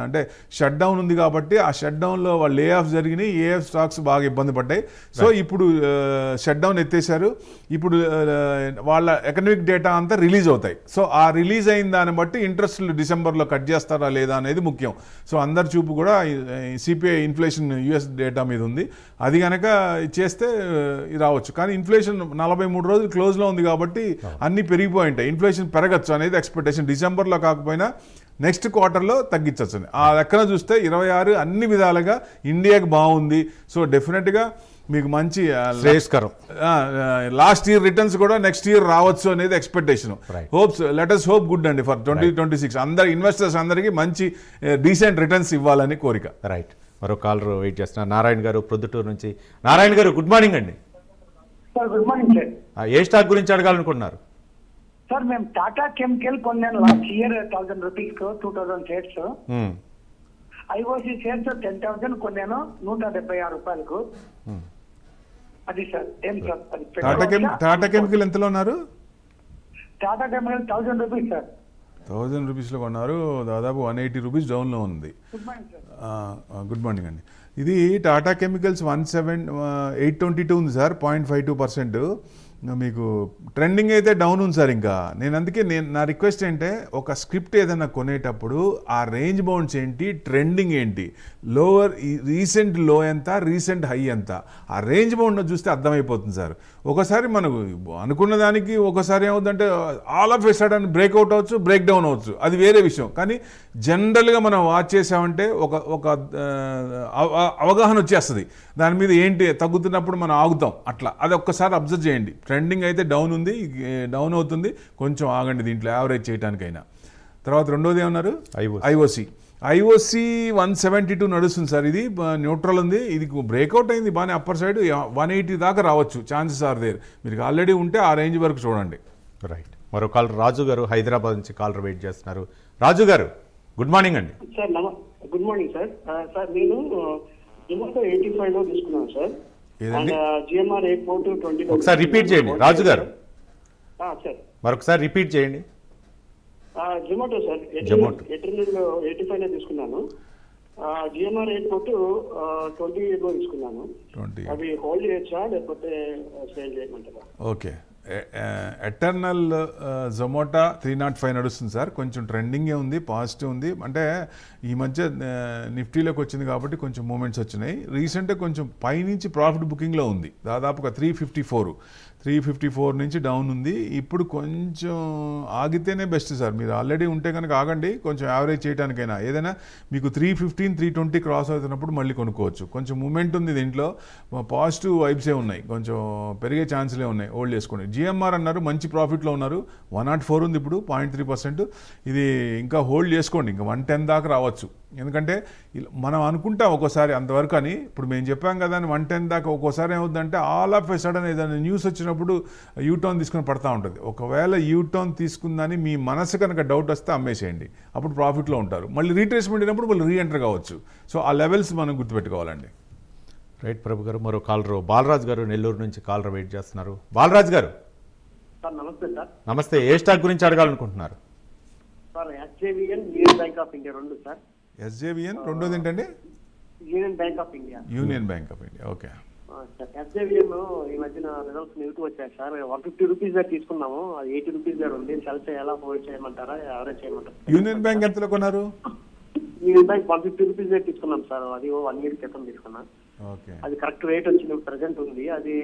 అంటే షట్ డౌన్ ఉంది కాబట్టి ఆ షట్ డౌన్లో వాళ్ళు లే ఆఫ్ జరిగినాయి, ఏఎఫ్ స్టాక్స్ బాగా ఇబ్బంది పడ్డాయి. సో ఇప్పుడు షట్ డౌన్ ఎత్తేసారు. ఇప్పుడు వాళ్ళ ఎకనామిక్ డేటా అంతా రిలీజ్ అవుతాయి. సో ఆ రిలీజ్ అయిన దాన్ని బట్టి ఇంట్రెస్ట్లు డిసెంబర్లో కట్ చేస్తారా లేదా అనేది ముఖ్యం. సో అందరి చూపు కూడా సిపిఐ ఇన్ఫ్లేషన్ యూఎస్ డేటా మీద ఉంది. అది కనుక చేస్తే రావచ్చు. కానీ ఇన్ఫ్లేషన్ 43 రోజులు క్లోజ్లో ఉంది కాబట్టి అన్నీ పెరిగిపోయి ఉంటాయి. ఇన్ఫ్లేషన్ పెరగచ్చు అనేది ఎక్స్పెక్టేషన్. డిసెంబర్లో కాకపోయినా నెక్స్ట్ క్వార్టర్లో తగ్గించవచ్చు. ఆ లెక్కన చూస్తే 26 అన్ని విధాలుగా ఇండియాకి బాగుంది. సో డెఫినెట్గా మీకు మంచి శ్రేయస్కరం. లాస్ట్ ఇయర్ రిటర్న్స్ కూడా నెక్స్ట్ ఇయర్ రావచ్చు అనేది expectation. Hopes let us hope good అండి ఫర్ 2026. అందరు ఇన్వెస్టర్స్ అందరికీ మంచి డీసెంట్ రిటర్న్స్ ఇవ్వాలని కోరిక. రైట్. మరో కాలర్ వెయిట్ చేస్తున్నారు. నారాయణ గారు ప్రొద్దుటూరు నుంచి. నారాయణ గారు గుడ్ మార్నింగ్ అండి. Sir good morning sir. ఏ స్టాక్ గురించి అడగాలనుకుంటున్నారు? సార్ మేము టాటా కెమికల్ కొన్నాను last year 1000 rupees 2000 shares. IOC shares 10,000 కొన్నాను 176 రూపాయలకు. అది సార్ ఏం సార్ టాటా కెమికల్ ఎంతలో ఉన్నారు? Tata chemical 1000 rupees sir. 1000 రూపీస్లో కొన్నారు. దాదాపు 180 రూపీస్ డౌన్లో ఉంది. గుడ్ మార్నింగ్ అండి. ఇది టాటా కెమికల్స్ 822 ఉంది సార్, 0.52%. మీకు ట్రెండింగ్ అయితే డౌన్ ఉంది సార్. ఇంకా అందుకే నా రిక్వెస్ట్ ఏంటంటే ఒక స్క్రిప్ట్ ఏదైనా కొనేటప్పుడు ఆ రేంజ్ బౌండ్స్ ఏంటి, ట్రెండింగ్ ఏంటి, లోవర్ రీసెంట్ లో ఎంత, రీసెంట్ హై ఎంత, ఆ రేంజ్ బౌండ్ చూస్తే అర్థమైపోతుంది సార్. ఒకసారి మనకు అనుకున్న దానికి ఒకసారి ఏమవుతుందంటే all of a sudden breakout అవ్వచ్చు, బ్రేక్ డౌన్ అవ్వచ్చు, అది వేరే విషయం. కానీ జనరల్గా మనం వాచ్ చేసామంటే ఒక అవగాహన వచ్చేస్తుంది దాని మీద. ఏంటి తగ్గుతున్నప్పుడు మనం ఆగుతాం అట్లా. అది ఒక్కసారి అబ్జర్వ్ చేయండి. ట్రెండింగ్ అయితే డౌన్ ఉంది, డౌన్ అవుతుంది, కొంచెం ఆగండి దీంట్లో యావరేజ్ చేయడానికైనా. తర్వాత రెండోది ఏమన్నారు? ఐఓసి 172 నడుస్తుంది సార్. ఇది న్యూట్రల్ ఉంది. ఇది బ్రేక్అవుట్ అయింది బాగానే, అప్పర్ సైడ్ 180 దాకా రావచ్చు, ఛాన్సెస్ ఆర్ దేర్. మీరు ఆల్రెడీ ఉంటే ఆ రేంజ్ వరకు చూడండి. రైట్. మరో కాలర్ రాజు గారు హైదరాబాద్ నుంచి కాలర్ వెయిట్ చేస్తున్నారు. రాజు గారు గుడ్ మార్నింగ్ అండి. Sir good morning sir. Sir నేను జొమాటో 85 లో తీసుకున్నాను సార్. జిఎంఆర్ 842 ఒకసారి రిపీట్ చేయండి రాజు గారు. సార్ మరొకసారి రిపీట్ చేయండి. జొమాటో సార్ 85 లో తీసుకున్నాను. జిఎంఆర్ 842 లో తీసుకున్నాను. అవి హోల్డ్ చేయొచ్చా లేకపోతే సేల్ చేయమంటారా? ఓకే. ఎటర్నల్ జొమాటో 305 నడుస్తుంది సార్. కొంచెం ట్రెండింగే ఉంది, పాజిటివ్ ఉంది. అంటే ఈ మధ్య నిఫ్టీలోకి వచ్చింది కాబట్టి కొంచెం మూమెంట్స్ వచ్చినాయి. రీసెంట్గా కొంచెం పైనుంచి ప్రాఫిట్ బుకింగ్లో ఉంది. దాదాపుగా 354 నుంచి డౌన్ ఉంది. ఇప్పుడు కొంచెం ఆగితేనే బెస్ట్ సార్. మీరు ఆల్రెడీ ఉంటే కనుక ఆగండి, కొంచెం యావరేజ్ చేయడానికైనా. ఏదైనా మీకు 315, 320 క్రాస్ అవుతున్నప్పుడు మళ్ళీ కొనుక్కోవచ్చు. కొంచెం మూమెంట్ ఉంది దీంట్లో, పాజిటివ్ వైబ్సే ఉన్నాయి, కొంచెం పెరిగే ఛాన్స్లే ఉన్నాయి. హోల్డ్ చేసుకోండి. జిఎంఆర్ అన్నారు మంచి ప్రాఫిట్లో ఉన్నారు. 104 ఉంది ఇప్పుడు, 0.3%. ఇది ఇంకా హోల్డ్ చేసుకోండి. ఇంకా 110 దాకా రావచ్చు. ఎందుకంటే మనం అనుకుంటాం ఒక్కోసారి అంతవరకు అని. ఇప్పుడు మేము చెప్పాం కదా అని 110 దాకా. ఒక్కోసారి ఏమవుతుందంటే ఆల్ ఆఫ్ ఎ సడన్ ఏదైనా న్యూస్ వచ్చినప్పుడు యూటర్న్ తీసుకుని పడతా ఉంటుంది. ఒకవేళ యూటర్న్ తీసుకుందని మీ మనసు కనుక డౌట్ వస్తే అమ్మేసేయండి, అప్పుడు ప్రాఫిట్లో ఉంటారు. మళ్ళీ రీట్రేస్మెంట్ అయినప్పుడు మళ్ళీ రీఎంటర్ కావచ్చు. సో ఆ లెవెల్స్ మనం గుర్తుపెట్టుకోవాలండి. రైట్ ప్రభు గారు. మరో కాలర్ బాలరాజ్ గారు నెల్లూరు నుంచి కాలర్ వెయిట్ చేస్తున్నారు. బాలరాజ్ గారు నమస్తే సార్. నమస్తే. ఏ స్టాక్ గురించి అడగాలనుకుంటున్నారు? Sir SJVN, Union bank of India రెండు సార్. ఎస్జేవిఎన్ రెండోది ఏంటండి? Union bank of India. Union bank of India. Okay. SJVN ఈ మధ్యన రిజల్ట్స్ నెగిటివ్ వచ్చాయి సార్. 150 రూపీస్ దగ్గర తీసుకున్నాము, అది 80 రూపీస్ దగ్గర ఉంది. సెల్ చేయాలా, హోల్డ్ చేయమంటారా, యావరేజ్ చేయమంటారా? యూనియన్ బ్యాంక్ ఎంతలో కొన్నారు? యూనియన్ బ్యాంక్ 150 రూపీస్ దగ్గర తీసుకున్నాం సార్. అది 1 year క్రితం తీసుకున్నాం. అది కరెక్ట్ రేట్ వచ్చింది, ప్రెసెంట్ ఉంది. అది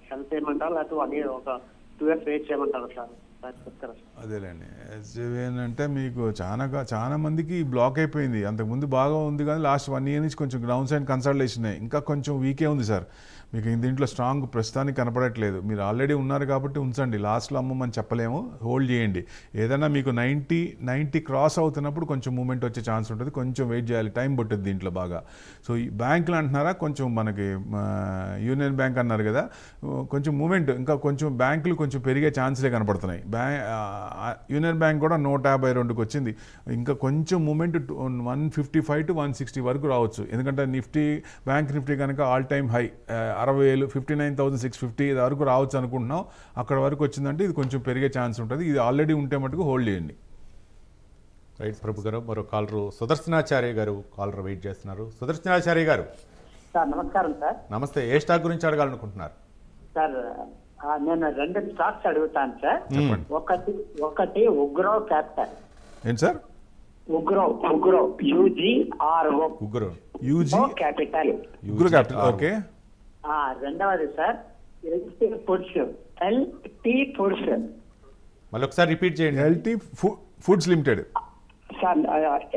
సెల్ చేయమంటారా లేకపోతే 1 year ఒక 2 years వెయిట్ చేయమంటారా సార్? అదేలేండి. ఎస్జేవిఎన్ అంటే మీకు చాలా మందికి బ్లాక్ అయిపోయింది. అంతకుముందు బాగా ఉంది కానీ లాస్ట్ 1 year నుంచి కొంచెం డౌన్ సైడ్ కన్సల్టేషన్ ఇంకా కొంచెం వీకే ఉంది సార్. మీకు దీంట్లో స్ట్రాంగ్ ప్రస్తుతానికి కనపడట్లేదు. మీరు ఆల్రెడీ ఉన్నారు కాబట్టి ఉంచండి. లాస్ట్లో అమ్మమని చెప్పలేము, హోల్డ్ చేయండి. ఏదైనా మీకు 90 క్రాస్ అవుతున్నప్పుడు కొంచెం మూమెంట్ వచ్చే ఛాన్స్ ఉంటుంది. కొంచెం వెయిట్ చేయాలి, టైం పట్టుద్ది దీంట్లో బాగా. సో ఈ బ్యాంకులు అంటున్నారా, కొంచెం మనకి యూనియన్ బ్యాంక్ అన్నారు కదా, కొంచెం మూమెంట్ ఇంకా కొంచెం బ్యాంకులు కొంచెం పెరిగే ఛాన్స్లే కనపడుతున్నాయి. యూనియన్ బ్యాంక్ కూడా 152కి వచ్చింది. ఇంకా కొంచెం మూమెంట్ 155 to 160 వరకు రావచ్చు. ఎందుకంటే బ్యాంక్ నిఫ్టీ కనుక ఆల్ టైమ్ హై 60,000 59,650 వరకు రావచ్చు అనుకుంటున్నాం. అక్కడ వరకు వచ్చిందంటే ఇది కొంచెం పెరిగే ఛాన్స్ ఉంటుంది. ఇది ఆల్రెడీ ఉంటే మటుకు హోల్డ్ చేయండి. రైట్ ప్రభు గారు. మరో కాలరు సుదర్శనాచార్య గారు కాలర్ వెయిట్ చేస్తున్నారు. సుదర్శనాచార్య గారు సార్ నమస్కారం సార్. నమస్తే. ఏ స్టాక్ గురించి అడగాలనుకుంటున్నారు? సార్ నేను 2 స్టాక్స్ అడుగుతాను సార్. ఒకటి ఉగ్రో క్యాపిటల్. ఏంటి sir? Ugro UGRO UGRO capital. Ugro capital. Okay. రెండవది సార్ LT ఫుడ్స్. మళ్ళీ ఒకసారి రిపీట్ చేయండి. LT foods limited. Sir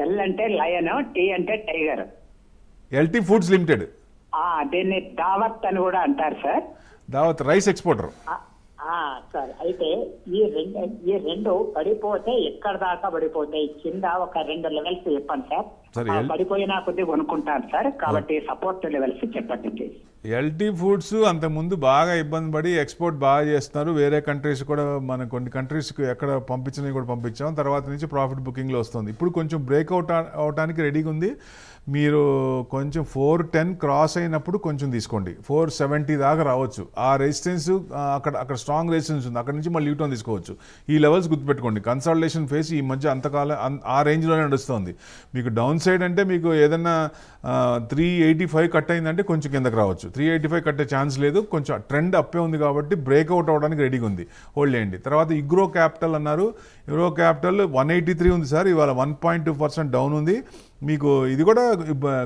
L అంటే లయన్, T అంటే టైగర్. LT foods limited. దీన్ని దావత్ అని కూడా అంటారు సార్. దావత్ రైస్ ఎక్స్పోర్టర్. సార్ అయితే ఈ రెండు పడిపోతే ఎక్కడ దాకా పడిపోతాయి? కింద ఒక 2 లెవెల్స్ చెప్పండి సార్. పడిపోయినా కొద్ది కొనుక్కుంటాను సార్, కాబట్టి సపోర్ట్ లెవెల్స్ చెప్పండి. LT ఫుడ్స్ అంతకుముందు బాగా ఇబ్బంది పడి ఎక్స్పోర్ట్ బాగా చేస్తున్నారు. వేరే కంట్రీస్ కూడా మనం కొన్ని కంట్రీస్కి ఎక్కడ పంపించినవి కూడా పంపించాం. తర్వాత నుంచి ప్రాఫిట్ బుకింగ్లో వస్తుంది. ఇప్పుడు కొంచెం బ్రేక్అవుట్ అవడానికి రెడీగా ఉంది. మీరు కొంచెం 410 క్రాస్ అయినప్పుడు కొంచెం తీసుకోండి. 470 దాకా రావచ్చు. ఆ రెసిస్టెన్స్ అక్కడ స్ట్రాంగ్ రెసిస్టెన్స్ ఉంది. అక్కడ నుంచి మళ్ళీ యూటర్న్ తీసుకోవచ్చు. ఈ లెవెల్స్ గుర్తుపెట్టుకోండి. కన్సల్టేషన్ ఫేస్ ఈ మధ్య అంతకాలం ఆ రేంజ్లోనే నడుస్తుంది. మీకు డౌన్ సైడ్ అంటే మీకు ఏదన్నా 385 కట్ అయిందంటే కొంచెం కిందకి రావచ్చు. 385 కట్టే ఛాన్స్ లేదు. కొంచెం ట్రెండ్ అప్పే ఉంది కాబట్టి బ్రేక్అవుట్ అవ్వడానికి రెడీగా ఉంది. హోల్డ్ చేయండి. తర్వాత ఇగ్రో క్యాపిటల్ అన్నారు. ఇగ్రో క్యాపిటల్ 183 ఉంది సార్. ఇవాళ 1.2% డౌన్ ఉంది. మీకు ఇది కూడా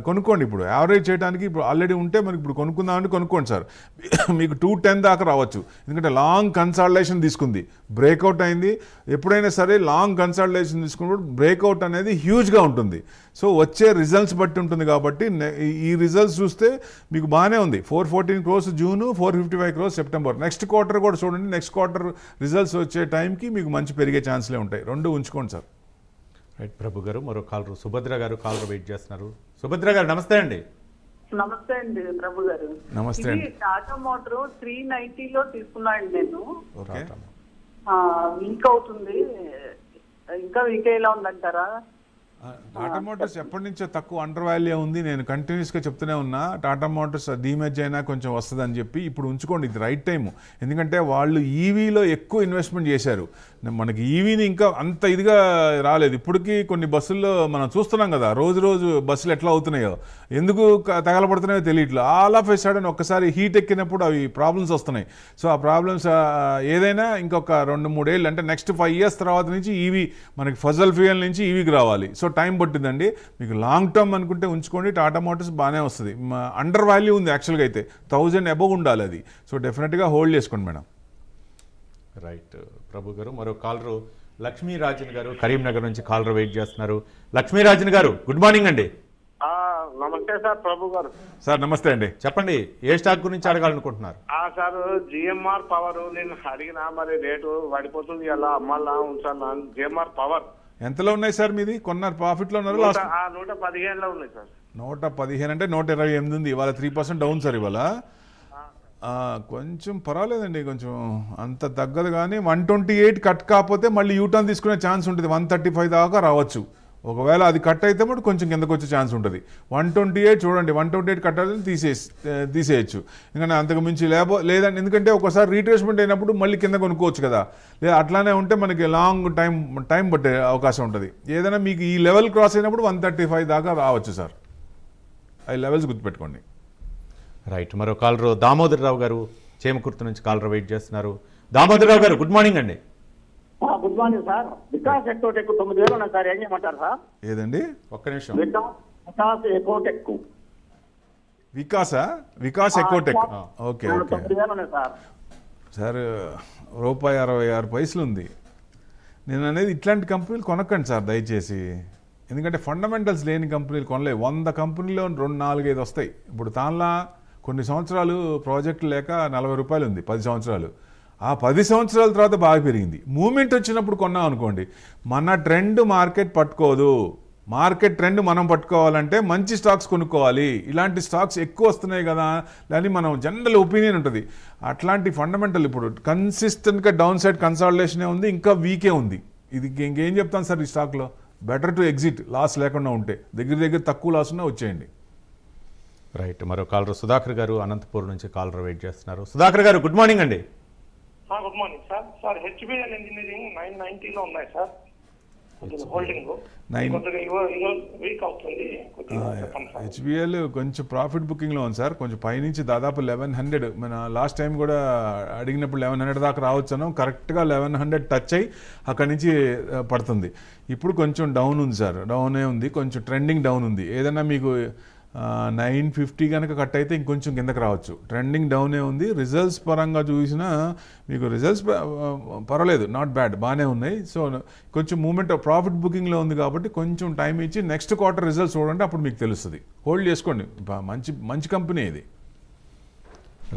కొనుక్కోండి. ఇప్పుడు యావరేజ్ చేయడానికి ఇప్పుడు ఆల్రెడీ ఉంటే మనకి ఇప్పుడు కొనుక్కుందామంటే కొనుక్కోండి సార్. మీకు 210 దాకా రావచ్చు. ఎందుకంటే లాంగ్ కన్సల్టేషన్ తీసుకుంది, బ్రేక్అవుట్ అయింది. ఎప్పుడైనా సరే లాంగ్ కన్సల్టేషన్ తీసుకున్నప్పుడు బ్రేక్అవుట్ అనేది హ్యూజ్గా ఉంటుంది. సో వచ్చే రిజల్ట్స్ బట్టి ఉంటుంది. కాబట్టి ఈ రిజల్ట్స్ చూస్తే మీకు బాగానే ఉంది. 414 crores June, 455 crores September. Next quarter కూడా చూడండి. నెక్స్ట్ క్వార్టర్ రిజల్ట్స్ వచ్చే టైంకి మీకు మంచి పెరిగే ఛాన్స్లే ఉంటాయి. 2 ఉంచుకోండి సార్. రైట్ ప్రభు గారు. మరో కాలర్ సుభద్ర గారు కాలర్ వెయిట్ చేస్తున్నారు. సుభద్ర గారు నమస్తే అండి. నమస్తే అండి ప్రభు గారు. నమస్తే అండి. టాటా మోటార్ 390లో తీసుకున్నాను నేను. వీక్ అవుతుంది, ఇంకా వీక్ అయ్యేలా ఉందంటారా? టాటా మోటార్స్ ఎప్పటి నుంచో తక్కువ అండర్ వాల్యూ ఉంది. నేను కంటిన్యూస్గా చెప్తూనే ఉన్నా టాటా మోటార్స్ డీమేజ్ అయినా కొంచెం వస్తుందని చెప్పి. ఇప్పుడు ఉంచుకోండి, ఇది రైట్ టైము. ఎందుకంటే వాళ్ళు ఈవీలో ఎక్కువ ఇన్వెస్ట్మెంట్ చేశారు. మనకి ఈవీని ఇంకా అంత ఇదిగా రాలేదు. ఇప్పటికీ కొన్ని బస్సుల్లో మనం చూస్తున్నాం కదా, రోజు బస్సులు ఎట్లా అవుతున్నాయో, ఎందుకు తగలబడుతున్నాయో తెలియట్లేదు. ఆల్ ఆఫ్ ఎ సడన్ ఒక్కసారి హీట్ ఎక్కినప్పుడు అవి ప్రాబ్లమ్స్ వస్తున్నాయి. సో ఆ ప్రాబ్లమ్స్ ఏదైనా ఇంకొక 2-3 ఏళ్ళు అంటే నెక్స్ట్ 5 years తర్వాత నుంచి ఈవీ మనకి ఫజల్ ఫ్యూయల్ నుంచి ఈవీకి రావాలి. సో టైం పట్టిందండి. మీకు లాంగ్ టర్మ్ అనుకుంటే ఉంచుకోండి. టాటా మోటార్స్ బాగానే వస్తుంది. అండర్ వాల్యూ ఉంది యాక్చువల్గా అయితే. 1000 అబవ్ ఉండాలి అది. సో డెఫినెట్గా హోల్డ్ చేసుకోండి మేడం. రైట్ ప్రభు గారు. మరో కాలరు లక్ష్మీరాజన్ గారు కరీంనగర్ నుంచి కాలర్ వెయిట్ చేస్తున్నారు. లక్ష్మీరాజన్ గారు గుడ్ మార్నింగ్ అండి. నమస్తే సార్ ప్రభు గారు. సార్ నమస్తే అండి. చెప్పండి, ఏ స్టాక్ గురించి అడగాలనుకుంటున్నారు? సార్ జిఎంఆర్ పవర్ నేను అడిగినా, మరి రేటు పడిపోతుంది, అలా అమ్మాలా ఉంచాను. జిఎంఆర్ పవర్ ఎంతలో ఉన్నాయి సార్? మీది కొన్నారు, ప్రాఫిట్లో ఉన్నారు? 115లో ఉన్నాయి సార్. 115 అంటే 128 ఉంది. ఇవాళ 3% డౌన్ సార్. ఇవాళ కొంచెం పర్వాలేదండి, కొంచెం అంత తగ్గదు. కానీ 128 కట్ కాకపోతే మళ్ళీ యూటర్న్ తీసుకునే ఛాన్స్ ఉంటుంది. 135 దాకా రావచ్చు. ఒకవేళ అది కట్ అయితే మటు కొంచెం కిందకు వచ్చే ఛాన్స్ ఉంటుంది. 128 చూడండి, 128 కట్ అయితే తీసేయచ్చు. ఎందుకంటే అంతకు మించి లేదండి. ఎందుకంటే ఒకసారి రీట్రేస్మెంట్ అయినప్పుడు మళ్ళీ కింద కొనుక్కోవచ్చు కదా. లేదా అట్లానే ఉంటే మనకి లాంగ్ టైం పట్టే అవకాశం ఉంటుంది. ఏదైనా మీకు ఈ లెవెల్ క్రాస్ అయినప్పుడు 135 దాకా రావచ్చు సార్. ఈ లెవెల్స్ గుర్తుపెట్టుకోండి. రైట్. మరో కాలరు దామోదర్ రావు గారు చేమకుర్తి నుంచి కాలర్ వెయిట్ చేస్తున్నారు. దామోదర్ రావు గారు గుడ్ మార్నింగ్ అండి. Good morning sir. Vikas Ecotech 9000 ఉన్నాయి సార్. ఏం చేయమంటారు సార్? ఏదండి? ఒక్క నిమిషం. Vikas Ecotech. Vikas Ecotech. Okay 9000 ఉన్నాయి సార్. సార్ ₹1.66 ఉంది. నేను అనేది ఇట్లాంటి కంపెనీలు కొనకండి సార్ దయచేసి. ఎందుకంటే ఫండమెంటల్స్ లేని కంపెనీలు కొనలేవు. 100 కంపెనీలో 2-4-5 వస్తాయి. ఇప్పుడు తాన్లా కొన్ని సంవత్సరాలు ప్రాజెక్టు లేక ₹40 ఉంది, 10 సంవత్సరాలు. ఆ 10 సంవత్సరాల తర్వాత బాగా పెరిగింది. మూమెంట్ వచ్చినప్పుడు కొన్నాం అనుకోండి, మన ట్రెండ్ మార్కెట్ పట్టుకోదు. మార్కెట్ ట్రెండ్ మనం పట్టుకోవాలంటే మంచి స్టాక్స్ కొనుక్కోవాలి. ఇలాంటి స్టాక్స్ ఎక్కువ వస్తున్నాయి కదా అని మనం జనరల్ ఒపీనియన్ ఉంటుంది. అట్లాంటి ఫండమెంటల్ ఇప్పుడు కన్సిస్టెంట్గా డౌన్ సైడ్ కన్సాలిడేషనే ఉంది, ఇంకా వీకే ఉంది. ఇది ఇంకేం చెప్తాను సార్ ఈ స్టాక్లో? బెటర్ టు ఎగ్జిట్, లాస్ లేకుండా ఉంటే. దగ్గర తక్కువ లాస్ ఉన్నా వచ్చేయండి. రైట్. మరో కాలర్ సుధాకర్ గారు అనంతపూర్ నుంచి కాలర్ వెయిట్ చేస్తున్నారు. సుధాకర్ గారు గుడ్ మార్నింగ్ అండి. Good morning sir. Sir HBL engineering 990లో ఉన్నాయి సార్. హోల్డింగ్ వీక్ అవుతుంది. హెచ్బిఎల్ కొంచెం ప్రాఫిట్ బుకింగ్లో ఉంది సార్. కొంచెం పైనుంచి దాదాపు 1100 మన లాస్ట్ టైం కూడా అడిగినప్పుడు 1100 దాకా రావచ్చును. కరెక్ట్గా 1100 టచ్ అయ్యి అక్కడి నుంచి పడుతుంది. ఇప్పుడు కొంచెం డౌన్ ఉంది సార్, డౌనే ఉంది, కొంచెం ట్రెండింగ్ డౌన్ ఉంది. ఏదన్నా మీకు 950 కనుక కట్ అయితే ఇంకొంచెం కిందకి రావచ్చు. ట్రెండింగ్ డౌనే ఉంది. రిజల్ట్స్ పరంగా చూసినా మీకు రిజల్ట్స్ పర్వాలేదు, నాట్ బ్యాడ్, బాగానే ఉన్నాయి. సో కొంచెం మూమెంట్ ప్రాఫిట్ బుకింగ్లో ఉంది కాబట్టి కొంచెం టైం ఇచ్చి నెక్స్ట్ క్వార్టర్ రిజల్ట్స్ చూడండి, అప్పుడు మీకు తెలుస్తుంది. హోల్డ్ చేసుకోండి, మంచి కంపెనీ ఇది.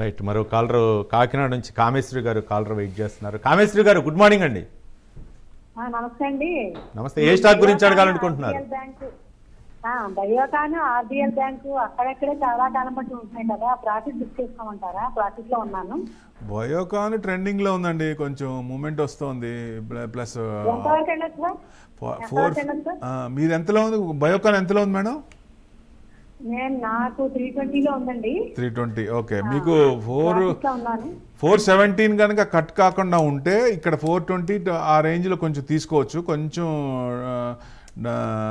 రైట్, మరో కాలర్ కాకినాడ నుంచి కామేశ్వరి గారు కాలర్ వెయిట్ చేస్తున్నారు. కామేశ్వరి గారు గుడ్ మార్నింగ్ అండి. నమస్తే అండి. నమస్తే, ఏ స్టాక్ గురించి అడగాలనుకుంటున్నారు? బయోకాన్, ఆర్బిఎల్ బ్యాంకు అక్కడక్కడే చాలా కాలం బట్టి ఉంటున్నాయి కదా, ప్రాఫిట్ బుక్ చేసుకోమంటారా? ప్రాఫిట్ లో ఉన్నాను. బయోకాన్ ట్రెండింగ్ లో ఉందండి, కొంచెం మూమెంట్ వస్తుంది. ప్లస్ మీరు ఎంతలో ఉంది బయోకాన్? ఎంతలో ఉంది మేడం? నాకు 320 లో ఉందండి. 320, ఓకే. మీకు 417 కనుక కట్ కాకుండా ఉంటే ఇక్కడ 420 ఆ రేంజ్లో కొంచెం తీసుకోవచ్చు. కొంచెం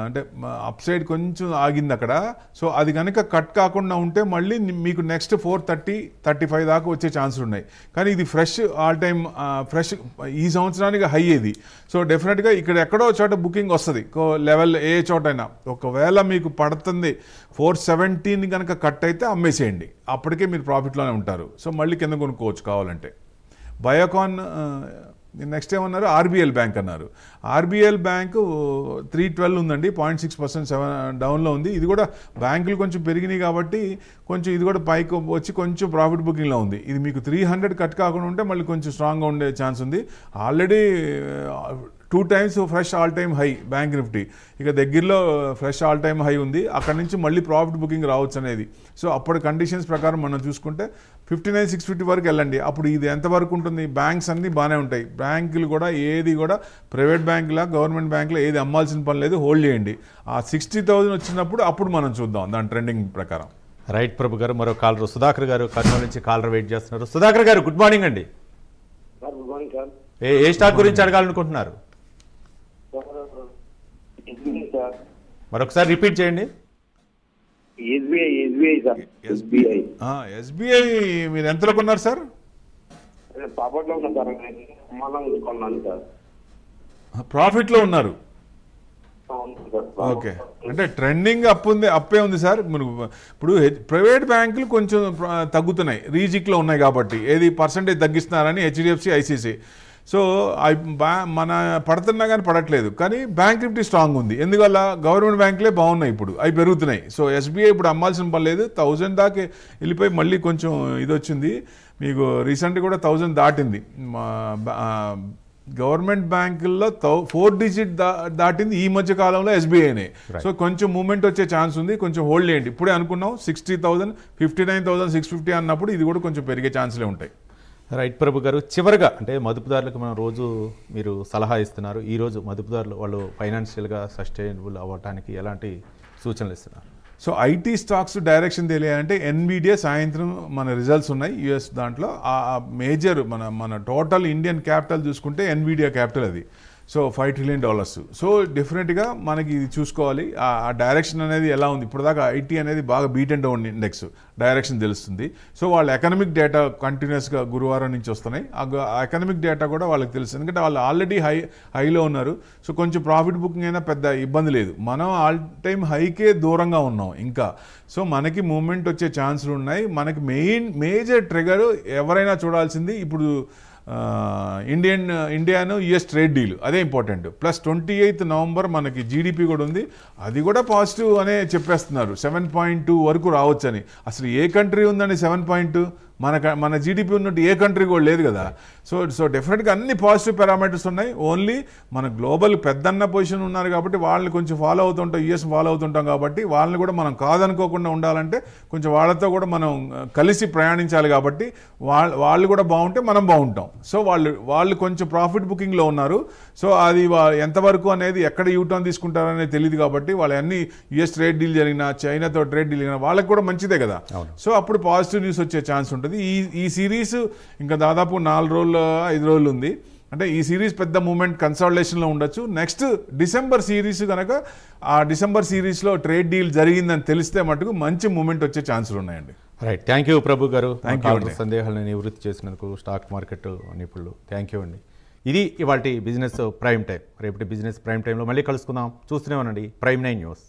అంటే అప్ సైడ్ కొంచెం ఆగింది అక్కడ. సో అది కనుక కట్ కాకుండా ఉంటే మళ్ళీ మీకు నెక్స్ట్ 430-35 దాకా వచ్చే ఛాన్సులు ఉన్నాయి. కానీ ఇది ఫ్రెష్, ఆల్ టైమ్ ఫ్రెష్, ఈ సంవత్సరానికి హై ఇది. సో డెఫినెట్గా ఇక్కడ ఎక్కడో చోట బుకింగ్ వస్తుంది, లెవెల్ ఏ చోటైనా. ఒకవేళ మీకు పడుతుంది 417 కనుక కట్ అయితే అమ్మేసేయండి, అప్పటికే మీరు ప్రాఫిట్లోనే ఉంటారు. సో మళ్ళీ కింద కొనుక్కోవచ్చు కావాలంటే. బయోకాన్ నెక్స్ట్ ఏమన్నారు? ఆర్బిఎల్ బ్యాంక్ అన్నారు. ఆర్బిఎల్ బ్యాంకు 312 ఉందండి, 0.6% డౌన్లో ఉంది. ఇది కూడా బ్యాంకులు కొంచెం పెరిగినాయి కాబట్టి కొంచెం ఇది కూడా పైకి వచ్చి కొంచెం ప్రాఫిట్ బుకింగ్లో ఉంది. ఇది మీకు 300 కట్ కాకుండా ఉంటే మళ్ళీ కొంచెం స్ట్రాంగ్గా ఉండే ఛాన్స్ ఉంది. Already 2 times fresh all time high bank Nifty. ఇక దగ్గరలో ఫ్రెష్ ఆల్ టైమ్ హై ఉంది, అక్కడ నుంచి మళ్ళీ ప్రాఫిట్ బుకింగ్ రావచ్చు అనేది. సో అప్పటి కండిషన్స్ ప్రకారం మనం చూసుకుంటే 59,650 వరకు వెళ్ళండి. అప్పుడు ఇది ఎంతవరకు ఉంటుంది? బ్యాంక్స్ అన్నీ బాగానే ఉంటాయి. బ్యాంకులు కూడా ఏది కూడా ప్రైవేట్ బ్యాంకులా గవర్నమెంట్ బ్యాంకులో ఏది అమ్మాల్సిన పని లేదు, హోల్డ్ చేయండి. ఆ 60,000 వచ్చినప్పుడు అప్పుడు మనం చూద్దాం దాని ట్రెండింగ్ ప్రకారం. రైట్ ప్రభు గారు, మరో కాలర్ సుధాకర్ గారు కర్నూలు నుంచి కాలర్ వెయిట్ చేస్తున్నారు. సుధాకర్ గారు గుడ్ మార్నింగ్ అండి. Good morning sir. ఏ స్టాక్ గురించి అడగాలనుకుంటున్నారు? మరొకసారి రిపీట్ చేయండి. ఎస్బీఐ మీరు ఎంతలో కొన్నారు సార్? ప్రాఫిట్లో ఉన్నారు. ఓకే, అంటే ట్రెండింగ్ అప్పే ఉంది సార్. ఇప్పుడు ప్రైవేట్ బ్యాంకులు కొంచెం తగ్గుతున్నాయి, రీజిక్లో ఉన్నాయి కాబట్టి. ఏది పర్సంటేజ్ తగ్గిస్తున్నారని హెచ్డిఎఫ్సి, ఐసిసి. సో మన పడుతున్నా కానీ పడట్లేదు, కానీ బ్యాంక్ నిఫ్టీ స్ట్రాంగ్ ఉంది. ఎందువల్ల? గవర్నమెంట్ బ్యాంకులే బాగున్నాయి, ఇప్పుడు అవి పెరుగుతున్నాయి. సో ఎస్బీఐ ఇప్పుడు అమ్మాల్సిన పని లేదు. 1000 దాకా వెళ్ళిపోయి మళ్ళీ కొంచెం ఇది వచ్చింది. మీకు రీసెంట్గా కూడా 1000 దాటింది. గవర్నమెంట్ బ్యాంకుల్లో 4 digit దాటింది ఈ మధ్య కాలంలో ఎస్బీఐనే. సో కొంచెం మూమెంట్ వచ్చే ఛాన్స్ ఉంది, కొంచెం హోల్డ్ చేయండి. ఇప్పుడే అనుకున్నాం 60,000, 59,650 అన్నప్పుడు ఇది కూడా కొంచెం పెరిగే ఛాన్స్లే ఉంటాయి. రైట్ ప్రభు గారు, చివరిగా అంటే మదుపుదారులకు మనం రోజు మీరు సలహా ఇస్తున్నారు. ఈరోజు మదుపుదారులు వాళ్ళు ఫైనాన్షియల్గా సస్టైనబుల్ అవ్వడానికి ఎలాంటి సూచనలు ఇస్తున్నారు? సో ఐటీ స్టాక్స్ డైరెక్షన్ తెలియాలంటే ఎన్విడియా సాయంత్రం మన రిజల్ట్స్ ఉన్నాయి యూఎస్. దాంట్లో ఆ మేజర్ మన టోటల్ ఇండియన్ క్యాపిటల్ చూసుకుంటే ఎన్విడియా క్యాపిటల్ అది. So $5 trillion. సో డెఫినెట్గా మనకి ఇది చూసుకోవాలి, ఆ డైరెక్షన్ అనేది ఎలా ఉంది. ఇప్పుడు దాకా ఐటీ అనేది బాగా beat and down index direction తెలుస్తుంది. సో వాళ్ళ ఎకనామిక్ డేటా కంటిన్యూస్గా గురువారం నుంచి వస్తున్నాయి. ఆ ఎకనామిక్ డేటా కూడా వాళ్ళకి తెలుస్తుంది, ఎందుకంటే వాళ్ళు ఆల్రెడీ హైలో ఉన్నారు. సో కొంచెం ప్రాఫిట్ బుకింగ్ అయినా పెద్ద ఇబ్బంది లేదు. మనం ఆల్ టైమ్ హైకే దూరంగా ఉన్నాం ఇంకా. సో మనకి మూమెంట్ వచ్చే ఛాన్సులు ఉన్నాయి. మనకి మేజర్ ట్రిగర్ ఎవరైనా చూడాల్సింది ఇప్పుడు ఇండియాను యుఎస్ ట్రేడ్ డీల్, అదే ఇంపార్టెంట్. ప్లస్ 28th November మనకి జీడిపి కూడా ఉంది, అది కూడా పాజిటివ్ అనే చెప్పేస్తున్నారు. 7.2 వరకు రావచ్చని. అసలు ఏ కంట్రీ ఉందండి 7.2? మన జీడిపి ఉన్నట్టు ఏ కంట్రీ కూడా లేదు కదా. సో డెఫినెట్గా అన్ని పాజిటివ్ పారామీటర్స్ ఉన్నాయి. ఓన్లీ మన గ్లోబల్ పెద్దన్న పొజిషన్ ఉన్నారు కాబట్టి వాళ్ళని కొంచెం ఫాలో అవుతుంటాం, యుఎస్ ఫాలో అవుతుంటాం కాబట్టి వాళ్ళని కూడా మనం కాదనుకోకుండా ఉండాలంటే కొంచెం వాళ్ళతో కూడా మనం కలిసి ప్రయాణించాలి. కాబట్టి వాళ్ళు కూడా బాగుంటే మనం బాగుంటాం. సో వాళ్ళు కొంచెం ప్రాఫిట్ బుకింగ్లో ఉన్నారు. సో అది ఎంతవరకు అనేది ఎక్కడ యూటర్న్ తీసుకుంటారనేది తెలియదు కాబట్టి వాళ్ళు అన్ని యుఎస్ ట్రేడ్ డీల్ జరిగినా చైనాతో ట్రేడ్ డీల్ జరిగినా వాళ్ళకి కూడా మంచిదే కదా. సో అప్పుడు పాజిటివ్ న్యూస్ వచ్చే ఛాన్స్ ఉంటుంది. ఈ సిరీస్ ఇంకా దాదాపు 4 రోజులు 5 రోజులు ఉంది. అంటే ఈ సిరీస్ పెద్ద మూమెంట్ కన్సాలిడేషన్లో ఉండొచ్చు. నెక్స్ట్ డిసెంబర్ సిరీస్ కనుక ఆ డిసెంబర్ సిరీస్లో ట్రేడ్ డీల్ జరిగిందని తెలిస్తే మటుకు మంచి మూమెంట్ వచ్చే ఛాన్సులు ఉన్నాయండి. రైట్, థ్యాంక్ యూ ప్రభు గారు. సందేహాలను నివృత్తి చేసినందుకు స్టాక్ మార్కెట్ నిపుణులు. థ్యాంక్ యూ అండి. ఇది ఇవాళ బిజినెస్ ప్రైమ్ టైం. రేపటి బిజినెస్ ప్రైమ్ టైంలో మళ్ళీ కలుసుకుందాం. చూస్తూనే ఉండండి ప్రైమ్ 9 న్యూస్.